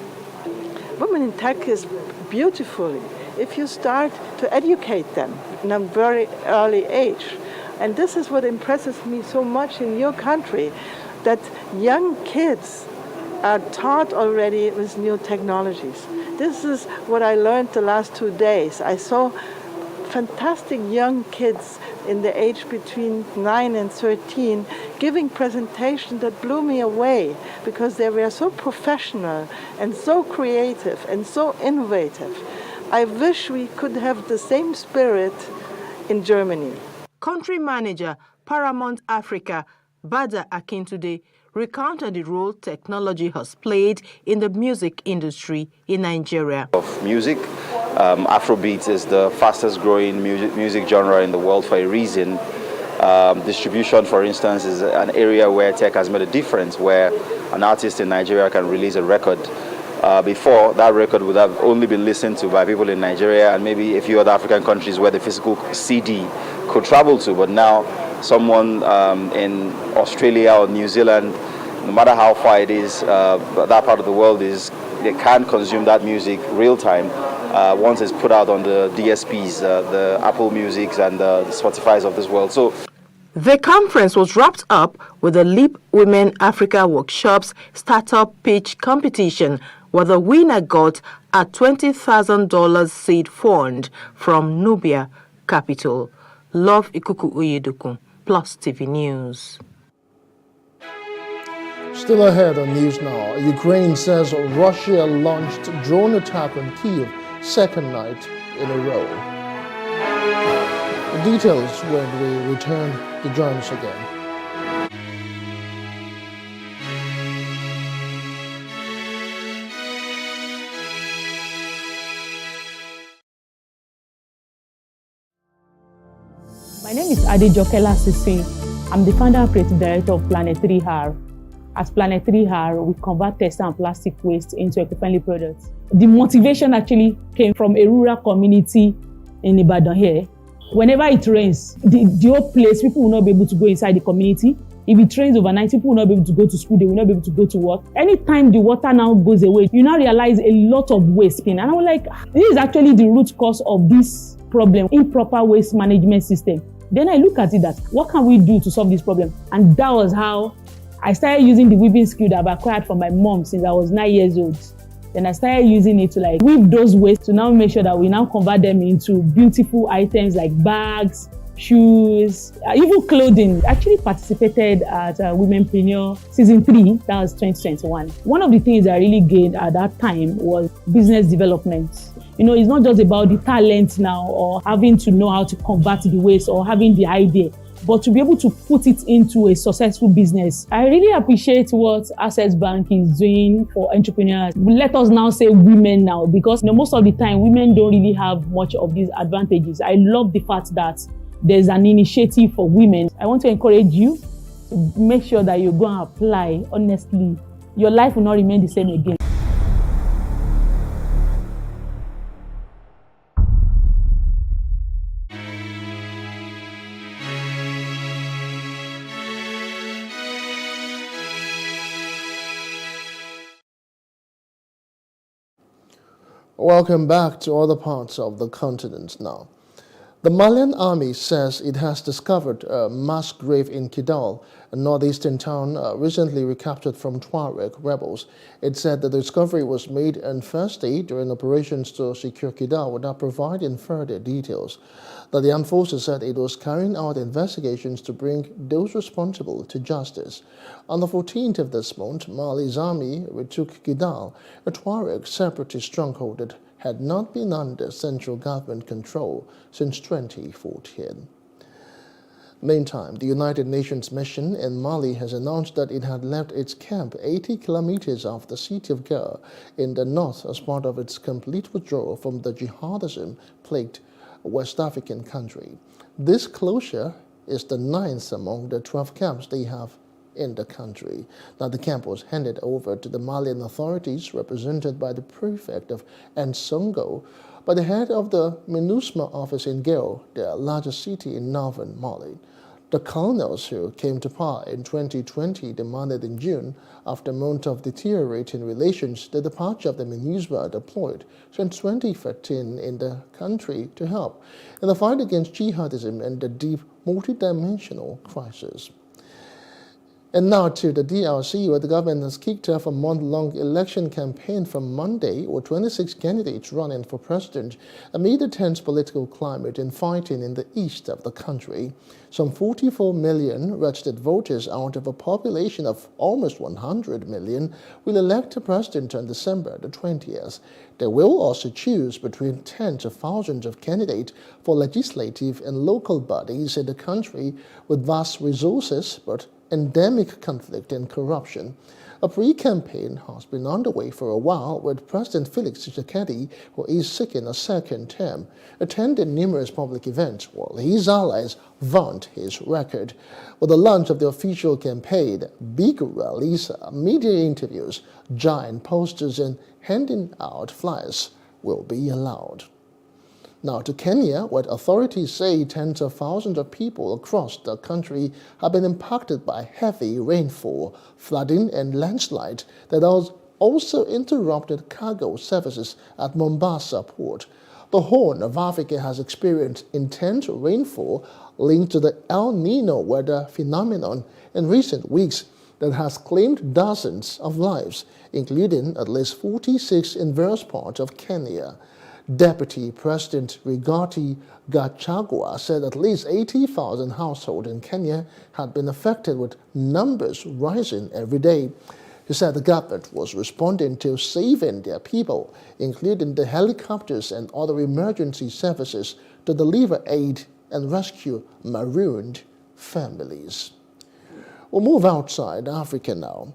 Women in tech is beautiful if you start to educate them in a very early age. And this is what impresses me so much in your country, that young kids are taught already with new technologies. This is what I learned the last 2 days. I saw fantastic young kids in the age between 9 and 13 giving presentations that blew me away, because they were so professional and so creative and so innovative. I wish we could have the same spirit in Germany. Country Manager, Paramount Africa, Bada Akintude, recounted the role technology has played in the music industry in Nigeria. Of music, Afrobeat is the fastest growing music genre in the world for a reason. Distribution, for instance, is an area where tech has made a difference, where an artist in Nigeria can release a record. Before, that record would have only been listened to by people in Nigeria and maybe a few other African countries where the physical CD could travel to, but now someone in Australia or New Zealand, no matter how far it is, that part of the world is, they can consume that music real time once it's put out on the DSPs, the Apple Musics and the Spotifys of this world. So the conference was wrapped up with the Leap Women Africa Workshops Startup Pitch Competition, where the winner got a $20,000 seed fund from Nubia Capital. Love Ikuku Uyeduku, Plus TV News. Still ahead on News Now, Ukraine says Russia launched drone attack on Kyiv second night in a row. The details when we return to join us again. My name is Adejokela Sisi. I'm the founder and creative director of Planet 3R. At Planet 3R, we convert textile and plastic waste into eco-friendly products. The motivation actually came from a rural community in Ibadan here. Whenever it rains, the whole place, people will not be able to go inside the community. If it rains overnight, people will not be able to go to school, they will not be able to go to work. Anytime the water now goes away, you now realize a lot of waste. And I was like, this is actually the root cause of this problem, improper waste management system. Then I look at it that, what can we do to solve this problem? And that was how I started using the weaving skill that I've acquired from my mom since I was 9 years old. Then I started using it to like weave those waste to now make sure that we now convert them into beautiful items like bags, shoes, even clothing. I actually participated at Womenpreneur Season 3, that was 2021. One of the things I really gained at that time was business development. You know, it's not just about the talent now or having to know how to convert the waste or having the idea, but to be able to put it into a successful business. I really appreciate what Access Bank is doing for entrepreneurs. Let us now say women now, because most of the time women don't really have much of these advantages. I love the fact that there's an initiative for women. I want to encourage you to make sure that you go and apply honestly. Your life will not remain the same again. Welcome back to other parts of the continent now. The Malian army says it has discovered a mass grave in Kidal, a northeastern town recently recaptured from Tuareg rebels. It said the discovery was made on Thursday during operations to secure Kidal without providing further details. The armed forces said it was carrying out investigations to bring those responsible to justice. On the 14th of this month, Mali's army retook Kidal, a Tuareg separatist stronghold that had not been under central government control since 2014. Meantime, the United Nations mission in Mali has announced that it had left its camp 80 kilometers off the city of Gao in the north as part of its complete withdrawal from the jihadism-plagued West African country. This closure is the 9th among the 12 camps they have in the country. Now, the camp was handed over to the Malian authorities, represented by the prefect of Nsongo, by the head of the MINUSMA office in Gao, the largest city in northern Mali. The colonels who came to power in 2020 demanded in June, after months of deteriorating relations, the departure of the MINUSMA deployed since 2013 in the country to help in the fight against jihadism and the deep multidimensional crisis. And now to the DRC, where the government has kicked off a month-long election campaign from Monday, with 26 candidates running for president amid a tense political climate and fighting in the east of the country. Some 44 million registered voters out of a population of almost 100 million will elect a president on December the 20th. They will also choose between tens of thousands of candidates for legislative and local bodies in the country with vast resources but endemic conflict and corruption. A pre-campaign has been underway for a while, with President Felix Tshisekedi, who is seeking a second term, attending numerous public events while his allies vaunt his record. With the launch of the official campaign, big rallies, media interviews, giant posters, and handing out flyers will be allowed. Now to Kenya, where authorities say tens of thousands of people across the country have been impacted by heavy rainfall, flooding, and landslide that has also interrupted cargo services at Mombasa port. The Horn of Africa has experienced intense rainfall linked to the El Nino weather phenomenon in recent weeks that has claimed dozens of lives, including at least 46 in various parts of Kenya. Deputy President Rigathi Gachagua said at least 80,000 households in Kenya had been affected, with numbers rising every day. He said the government was responding to saving their people, including the helicopters and other emergency services, to deliver aid and rescue marooned families. We'll move outside Africa now.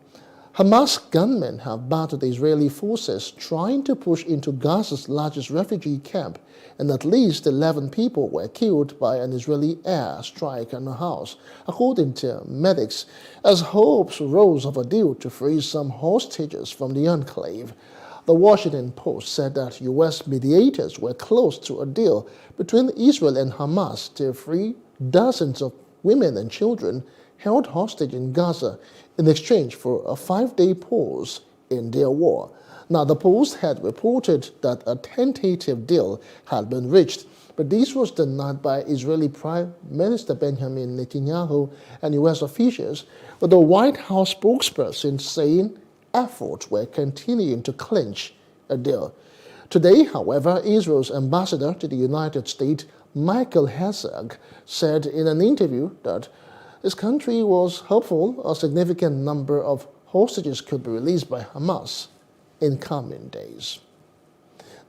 Hamas gunmen have battered Israeli forces trying to push into Gaza's largest refugee camp, and at least 11 people were killed by an Israeli air strike on a house, according to medics, as hopes rose of a deal to free some hostages from the enclave. The Washington Post said that U.S. mediators were close to a deal between Israel and Hamas to free dozens of women and children held hostage in Gaza in exchange for a 5-day pause in their war. Now, the Post had reported that a tentative deal had been reached, but this was denied by Israeli Prime Minister Benjamin Netanyahu and U.S. officials, with the White House spokesperson saying efforts were continuing to clinch a deal. Today, however, Israel's ambassador to the United States, Michael Herzog, said in an interview that his country was hopeful a significant number of hostages could be released by Hamas in coming days.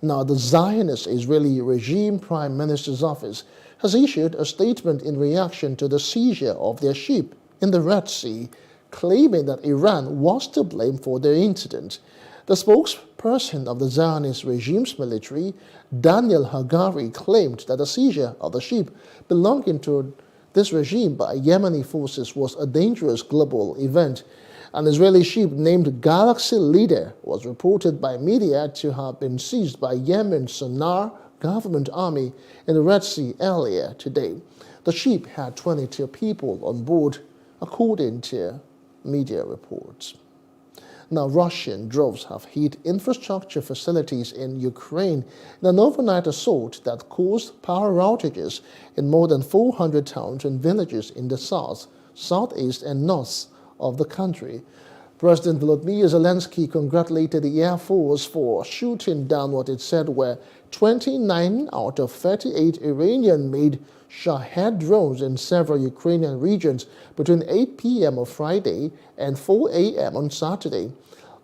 Now, the Zionist Israeli regime Prime Minister's office has issued a statement in reaction to the seizure of their ship in the Red Sea, claiming that Iran was to blame for the incident. The spokesperson of the Zionist regime's military, Daniel Hagari, claimed that the seizure of the ship belonging to this regime by Yemeni forces was a dangerous global event. An Israeli ship named Galaxy Leader was reported by media to have been seized by Yemen's Sana'a government army in the Red Sea earlier today. The ship had 22 people on board, according to media reports. Now, Russian drones have hit infrastructure facilities in Ukraine in an overnight assault that caused power outages in more than 400 towns and villages in the south, southeast, and north of the country. President Volodymyr Zelensky congratulated the Air Force for shooting down what it said were 29 out of 38 Iranian-made Shahed drones in several Ukrainian regions between 8 p.m. of Friday and 4 a.m. on Saturday.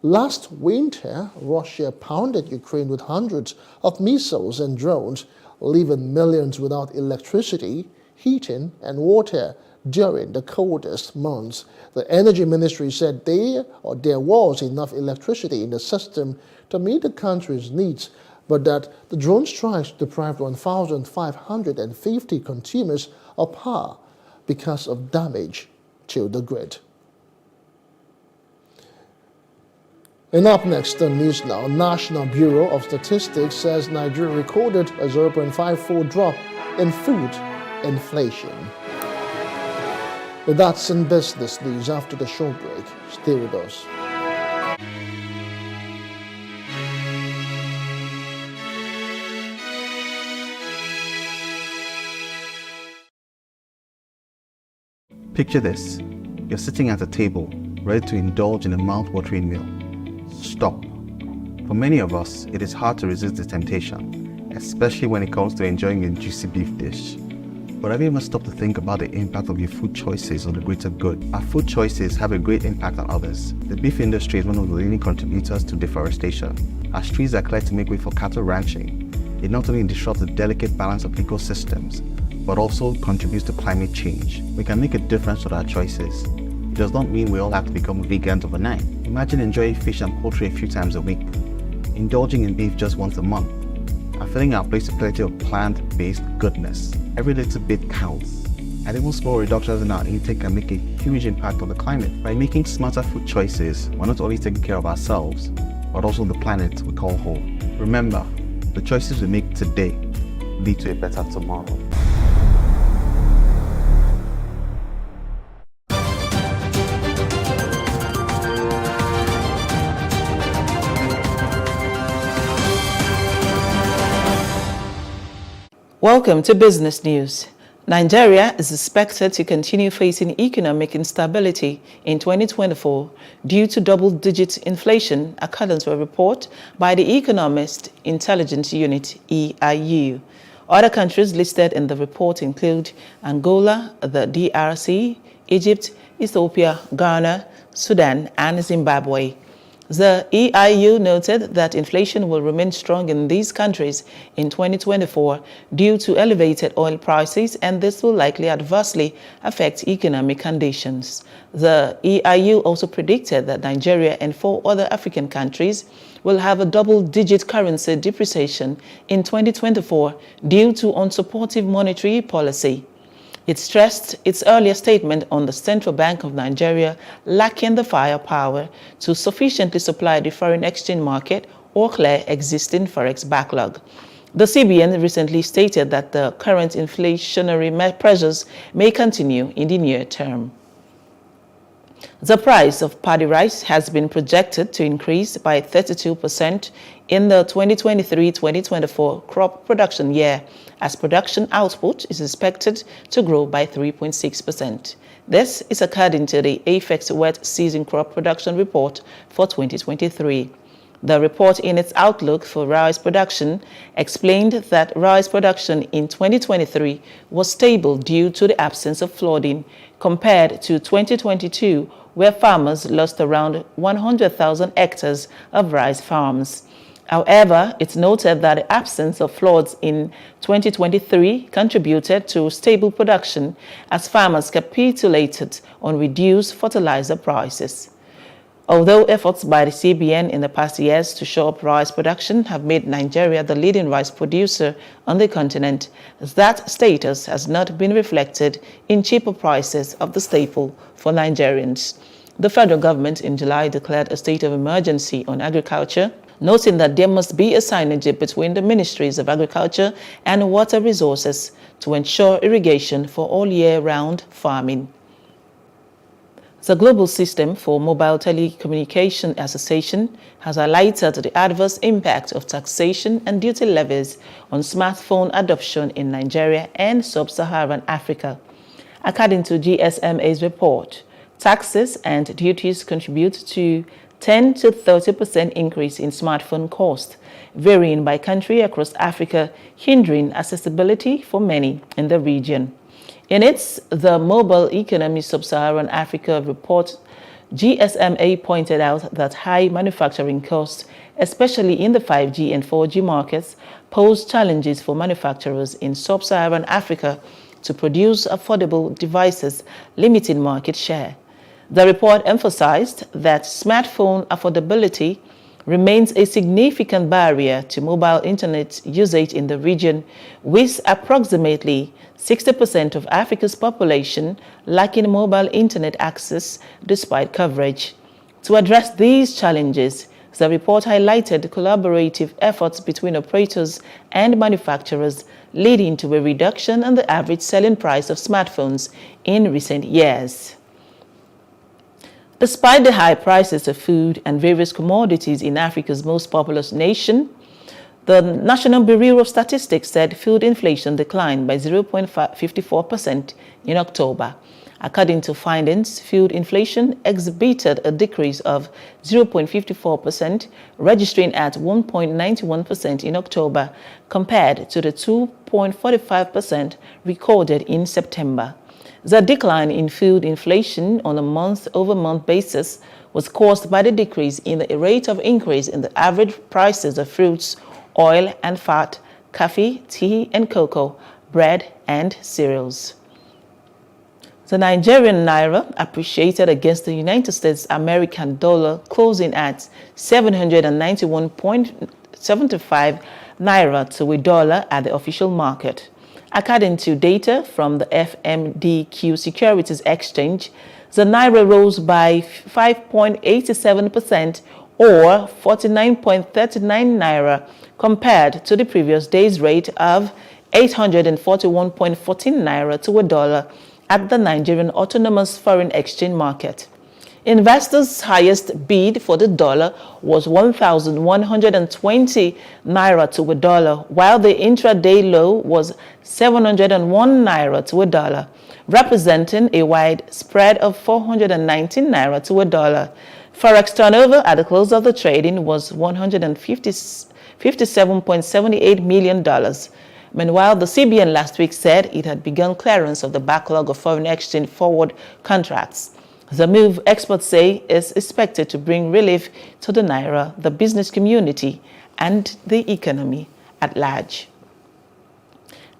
Last winter, Russia pounded Ukraine with hundreds of missiles and drones, leaving millions without electricity, heating, and water during the coldest months. The Energy Ministry said there was enough electricity in the system to meet the country's needs, but that the drone strikes deprived 1,550 consumers of power because of damage to the grid. And up next on News Now, National Bureau of Statistics says Nigeria recorded a 0.54 drop in food inflation. But that's in business news. After the short break, stay with us. Picture this. You're sitting at a table, ready to indulge in a mouth-watering meal. Stop. For many of us, it is hard to resist the temptation, especially when it comes to enjoying a juicy beef dish. But have you ever stopped to think about the impact of your food choices on the greater good? Our food choices have a great impact on others. The beef industry is one of the leading contributors to deforestation. As trees are cleared to make way for cattle ranching, it not only disrupts the delicate balance of ecosystems, but also contributes to climate change. We can make a difference with our choices. It does not mean we all have to become vegans overnight. Imagine enjoying fish and poultry a few times a week, indulging in beef just once a month, and filling our plates with plenty of plant-based goodness. Every little bit counts. And even small reductions in our intake can make a huge impact on the climate. By making smarter food choices, we're not only taking care of ourselves, but also the planet we call home. Remember, the choices we make today lead to a better tomorrow. Welcome to Business News. Nigeria is expected to continue facing economic instability in 2024 due to double-digit inflation, according to a report by the Economist Intelligence Unit, EIU. Other countries listed in the report include Angola, the DRC, Egypt, Ethiopia, Ghana, Sudan, and Zimbabwe. The EIU noted that inflation will remain strong in these countries in 2024 due to elevated oil prices, and this will likely adversely affect economic conditions. The EIU also predicted that Nigeria and 4 other African countries will have a double-digit currency depreciation in 2024 due to unsupportive monetary policy. It stressed its earlier statement on the Central Bank of Nigeria lacking the firepower to sufficiently supply the foreign exchange market or clear existing forex backlog. The CBN recently stated that the current inflationary pressures may continue in the near term. The price of paddy rice has been projected to increase by 32% in the 2023-2024 crop production year, as production output is expected to grow by 3.6%. This is according to the AFEX Wet Season Crop Production Report for 2023. The report, in its outlook for rice production, explained that rice production in 2023 was stable due to the absence of flooding compared to 2022, where farmers lost around 100,000 hectares of rice farms. However, it's noted that the absence of floods in 2023 contributed to stable production as farmers capitulated on reduced fertilizer prices. Although efforts by the CBN in the past years to shore up rice production have made Nigeria the leading rice producer on the continent, that status has not been reflected in cheaper prices of the staple for Nigerians. The federal government in July declared a state of emergency on agriculture, noting that there must be a synergy between the Ministries of Agriculture and Water Resources to ensure irrigation for all year-round farming. The Global System for Mobile Telecommunication Association has highlighted the adverse impact of taxation and duty levies on smartphone adoption in Nigeria and sub-Saharan Africa. According to GSMA's report, taxes and duties contribute to 10 to 30% increase in smartphone cost, varying by country across Africa, hindering accessibility for many in the region. In its The Mobile Economy Sub-Saharan Africa report, GSMA pointed out that high manufacturing costs, especially in the 5G and 4G markets, pose challenges for manufacturers in sub-Saharan Africa to produce affordable devices, limiting market share. The report emphasized that smartphone affordability remains a significant barrier to mobile internet usage in the region, with approximately 60% of Africa's population lacking mobile internet access despite coverage. To address these challenges, the report highlighted collaborative efforts between operators and manufacturers, leading to a reduction in the average selling price of smartphones in recent years. Despite the high prices of food and various commodities in Africa's most populous nation, the National Bureau of Statistics said food inflation declined by 0.54% in October. According to findings, food inflation exhibited a decrease of 0.54%, registering at 1.91% in October, compared to the 2.45% recorded in September. The decline in food inflation on a month-over-month basis was caused by the decrease in the rate of increase in the average prices of fruits, oil and fat, coffee, tea and cocoa, bread and cereals. The Nigerian naira appreciated against the United States American dollar, closing at 791.75 naira to a dollar at the official market. According to data from the FMDQ Securities Exchange, the naira rose by 5.87% or 49.39 naira compared to the previous day's rate of 841.14 naira to a dollar at the Nigerian Autonomous Foreign Exchange Market. Investors' highest bid for the dollar was 1,120 naira to a dollar, while the intraday low was 701 naira to a dollar, representing a wide spread of 419 naira to a dollar. Forex turnover at the close of the trading was $157.78 million. Meanwhile, the CBN last week said it had begun clearance of the backlog of foreign exchange forward contracts. The move, experts say, is expected to bring relief to the naira, the business community, and the economy at large.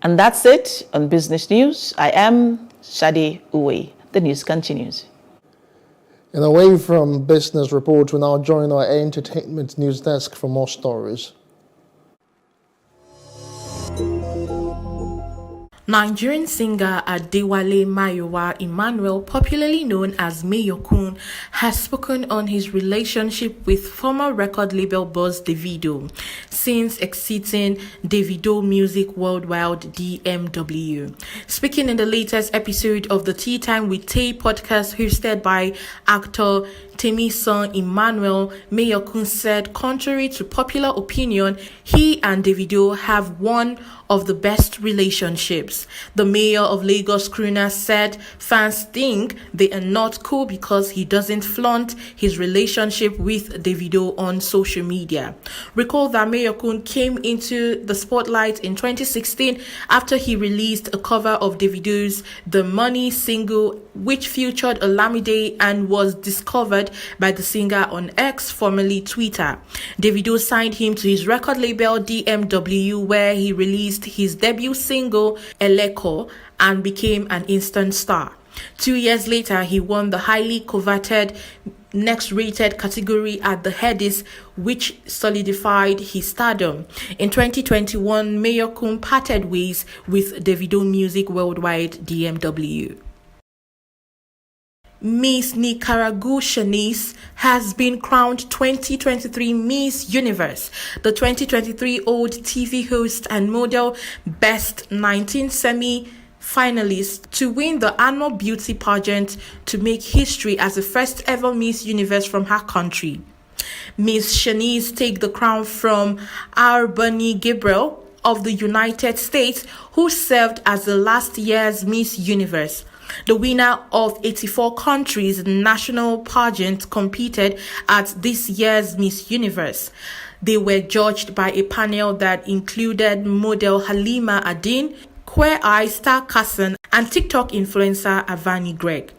And that's it on Business News. I am Shadi Uwe. The news continues. And away from business reports, we now join our entertainment news desk for more stories. Nigerian singer Adewale Mayowa Emmanuel, popularly known as Mayokun, has spoken on his relationship with former record label boss Davido since exiting Davido Music Worldwide DMW. Speaking in the latest episode of the Tea Time with Tay podcast hosted by actor Temison Emmanuel, Mayokun said, contrary to popular opinion, he and Davido have one of the best relationships. The mayor of Lagos, Kruna, said fans think they are not cool because he doesn't flaunt his relationship with Davido on social media. Recall that Mayokun came into the spotlight in 2016 after he released a cover of Davido's The Money single, which featured Olamide and was discovered by the singer on X, formerly Twitter. Davido signed him to his record label DMW, where he released his debut single Eleko and became an instant star. 2 years later, he won the highly coveted Next Rated category at the Headies, which solidified his stardom. In 2021, Mayokun parted ways with Davido Music Worldwide DMW. Miss Nicaragua Shanice has been crowned 2023 Miss Universe. The 2023 old TV host and model, Best 19 semi-finalist to win the annual beauty pageant to make history as the first ever Miss Universe from her country. Miss Shanice take the crown from R. Bunny Gabriel of the United States, who served as the last year's Miss Universe. The winner of 84 countries' national pageant competed at this year's Miss Universe. They were judged by a panel that included model Halima Adin, Queer Eye star Kassan, and TikTok influencer Avani Greg.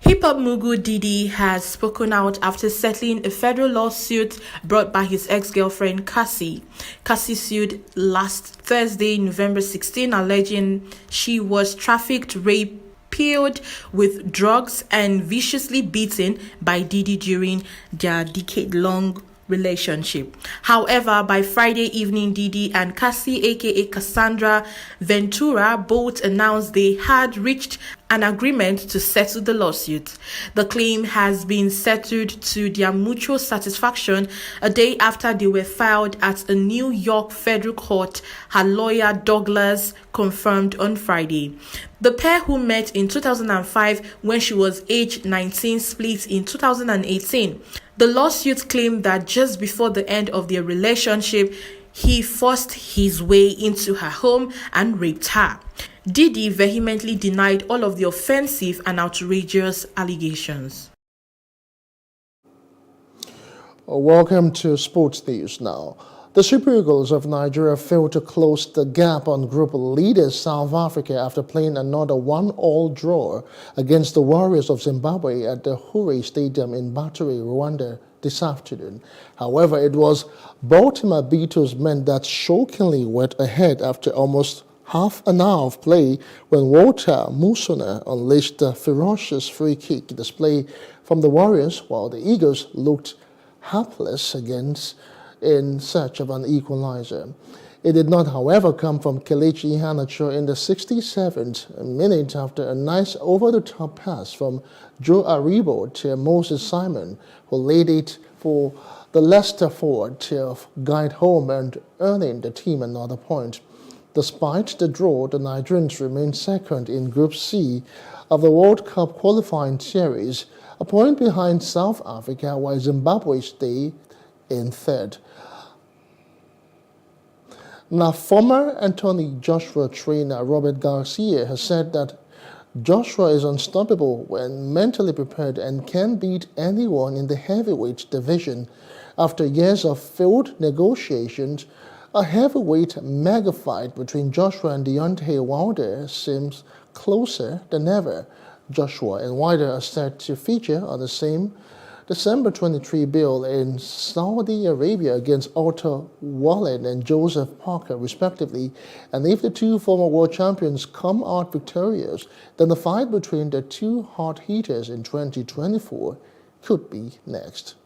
Hip-hop mogul Diddy has spoken out after settling a federal lawsuit brought by his ex-girlfriend Cassie. Cassie sued last Thursday, November 16, alleging she was trafficked, raped, pilled with drugs, and viciously beaten by Diddy during their decade-long relationship. However, by Friday evening, Diddy and Cassie, aka Cassandra Ventura, both announced they had reached an agreement to settle the lawsuit. The claim has been settled to their mutual satisfaction a day after they were filed at a New York federal court, her lawyer Douglas confirmed on Friday. The pair, who met in 2005 when she was age 19, split in 2018. The lawsuit claimed that just before the end of their relationship, he forced his way into her home and raped her. Diddy vehemently denied all of the offensive and outrageous allegations. Welcome to Sports News now. The Super Eagles of Nigeria failed to close the gap on group leaders South Africa after playing another 1-1 draw against the Warriors of Zimbabwe at the Hure Stadium in Baturi, Rwanda this afternoon. However, it was Baltimore Beatles men that shockingly went ahead after almost half an hour of play when Walter Musona unleashed a ferocious free kick display from the Warriors, while the Eagles looked helpless in search of an equalizer. It did not, however, come from Kelechi Iheanacho in the 67th minute after a nice over-the-top pass from Joe Aribo to Moses Simon, who laid it for the Leicester forward to guide home and earning the team another point. Despite the draw, the Nigerians remain second in Group C of the World Cup qualifying series, a point behind South Africa, while Zimbabwe stay in third. Now, former Anthony Joshua trainer Robert Garcia has said that Joshua is unstoppable when mentally prepared and can beat anyone in the heavyweight division. After years of failed negotiations, a heavyweight mega fight between Joshua and Deontay Wilder seems closer than ever. Joshua and Wilder are set to feature on the same December 23 bill in Saudi Arabia against Otto Wallen and Joseph Parker, respectively. And if the two former world champions come out victorious, then the fight between the two hot hitters in 2024 could be next.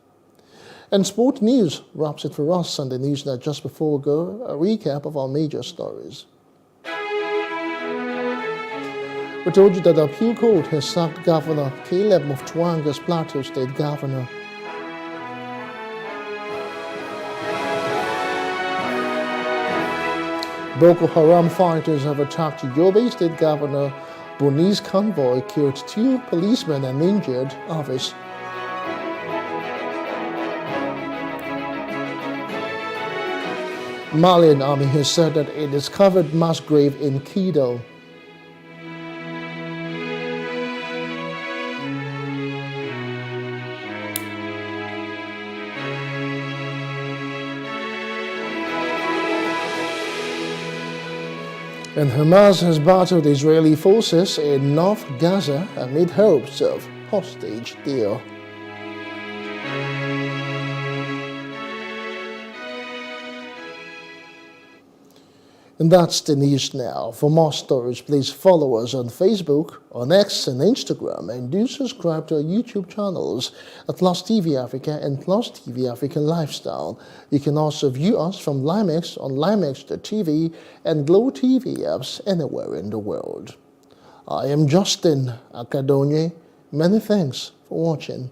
And sport news wraps it for us on the Newsnet. Just before we go, a recap of our major stories. We told you that the Appeal Court has sacked Governor Caleb Mutfwang as Plateau State Governor. Boko Haram fighters have attacked Yobe State Governor Boni's convoy, killed 2 policemen and injured others. Malian army has said that it discovered mass grave in Kidal. And Hamas has battled Israeli forces in North Gaza amid hopes of hostage deal. And that's the news now. For more stories, please follow us on Facebook, on X and Instagram, and do subscribe to our YouTube channels at Plus TV Africa and Plus TV Africa Lifestyle. You can also view us from Limex on Limex.tv and Glow TV apps anywhere in the world. I am Justin Akadonye. Many thanks for watching.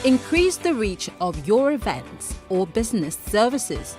Increase the reach of your events or business services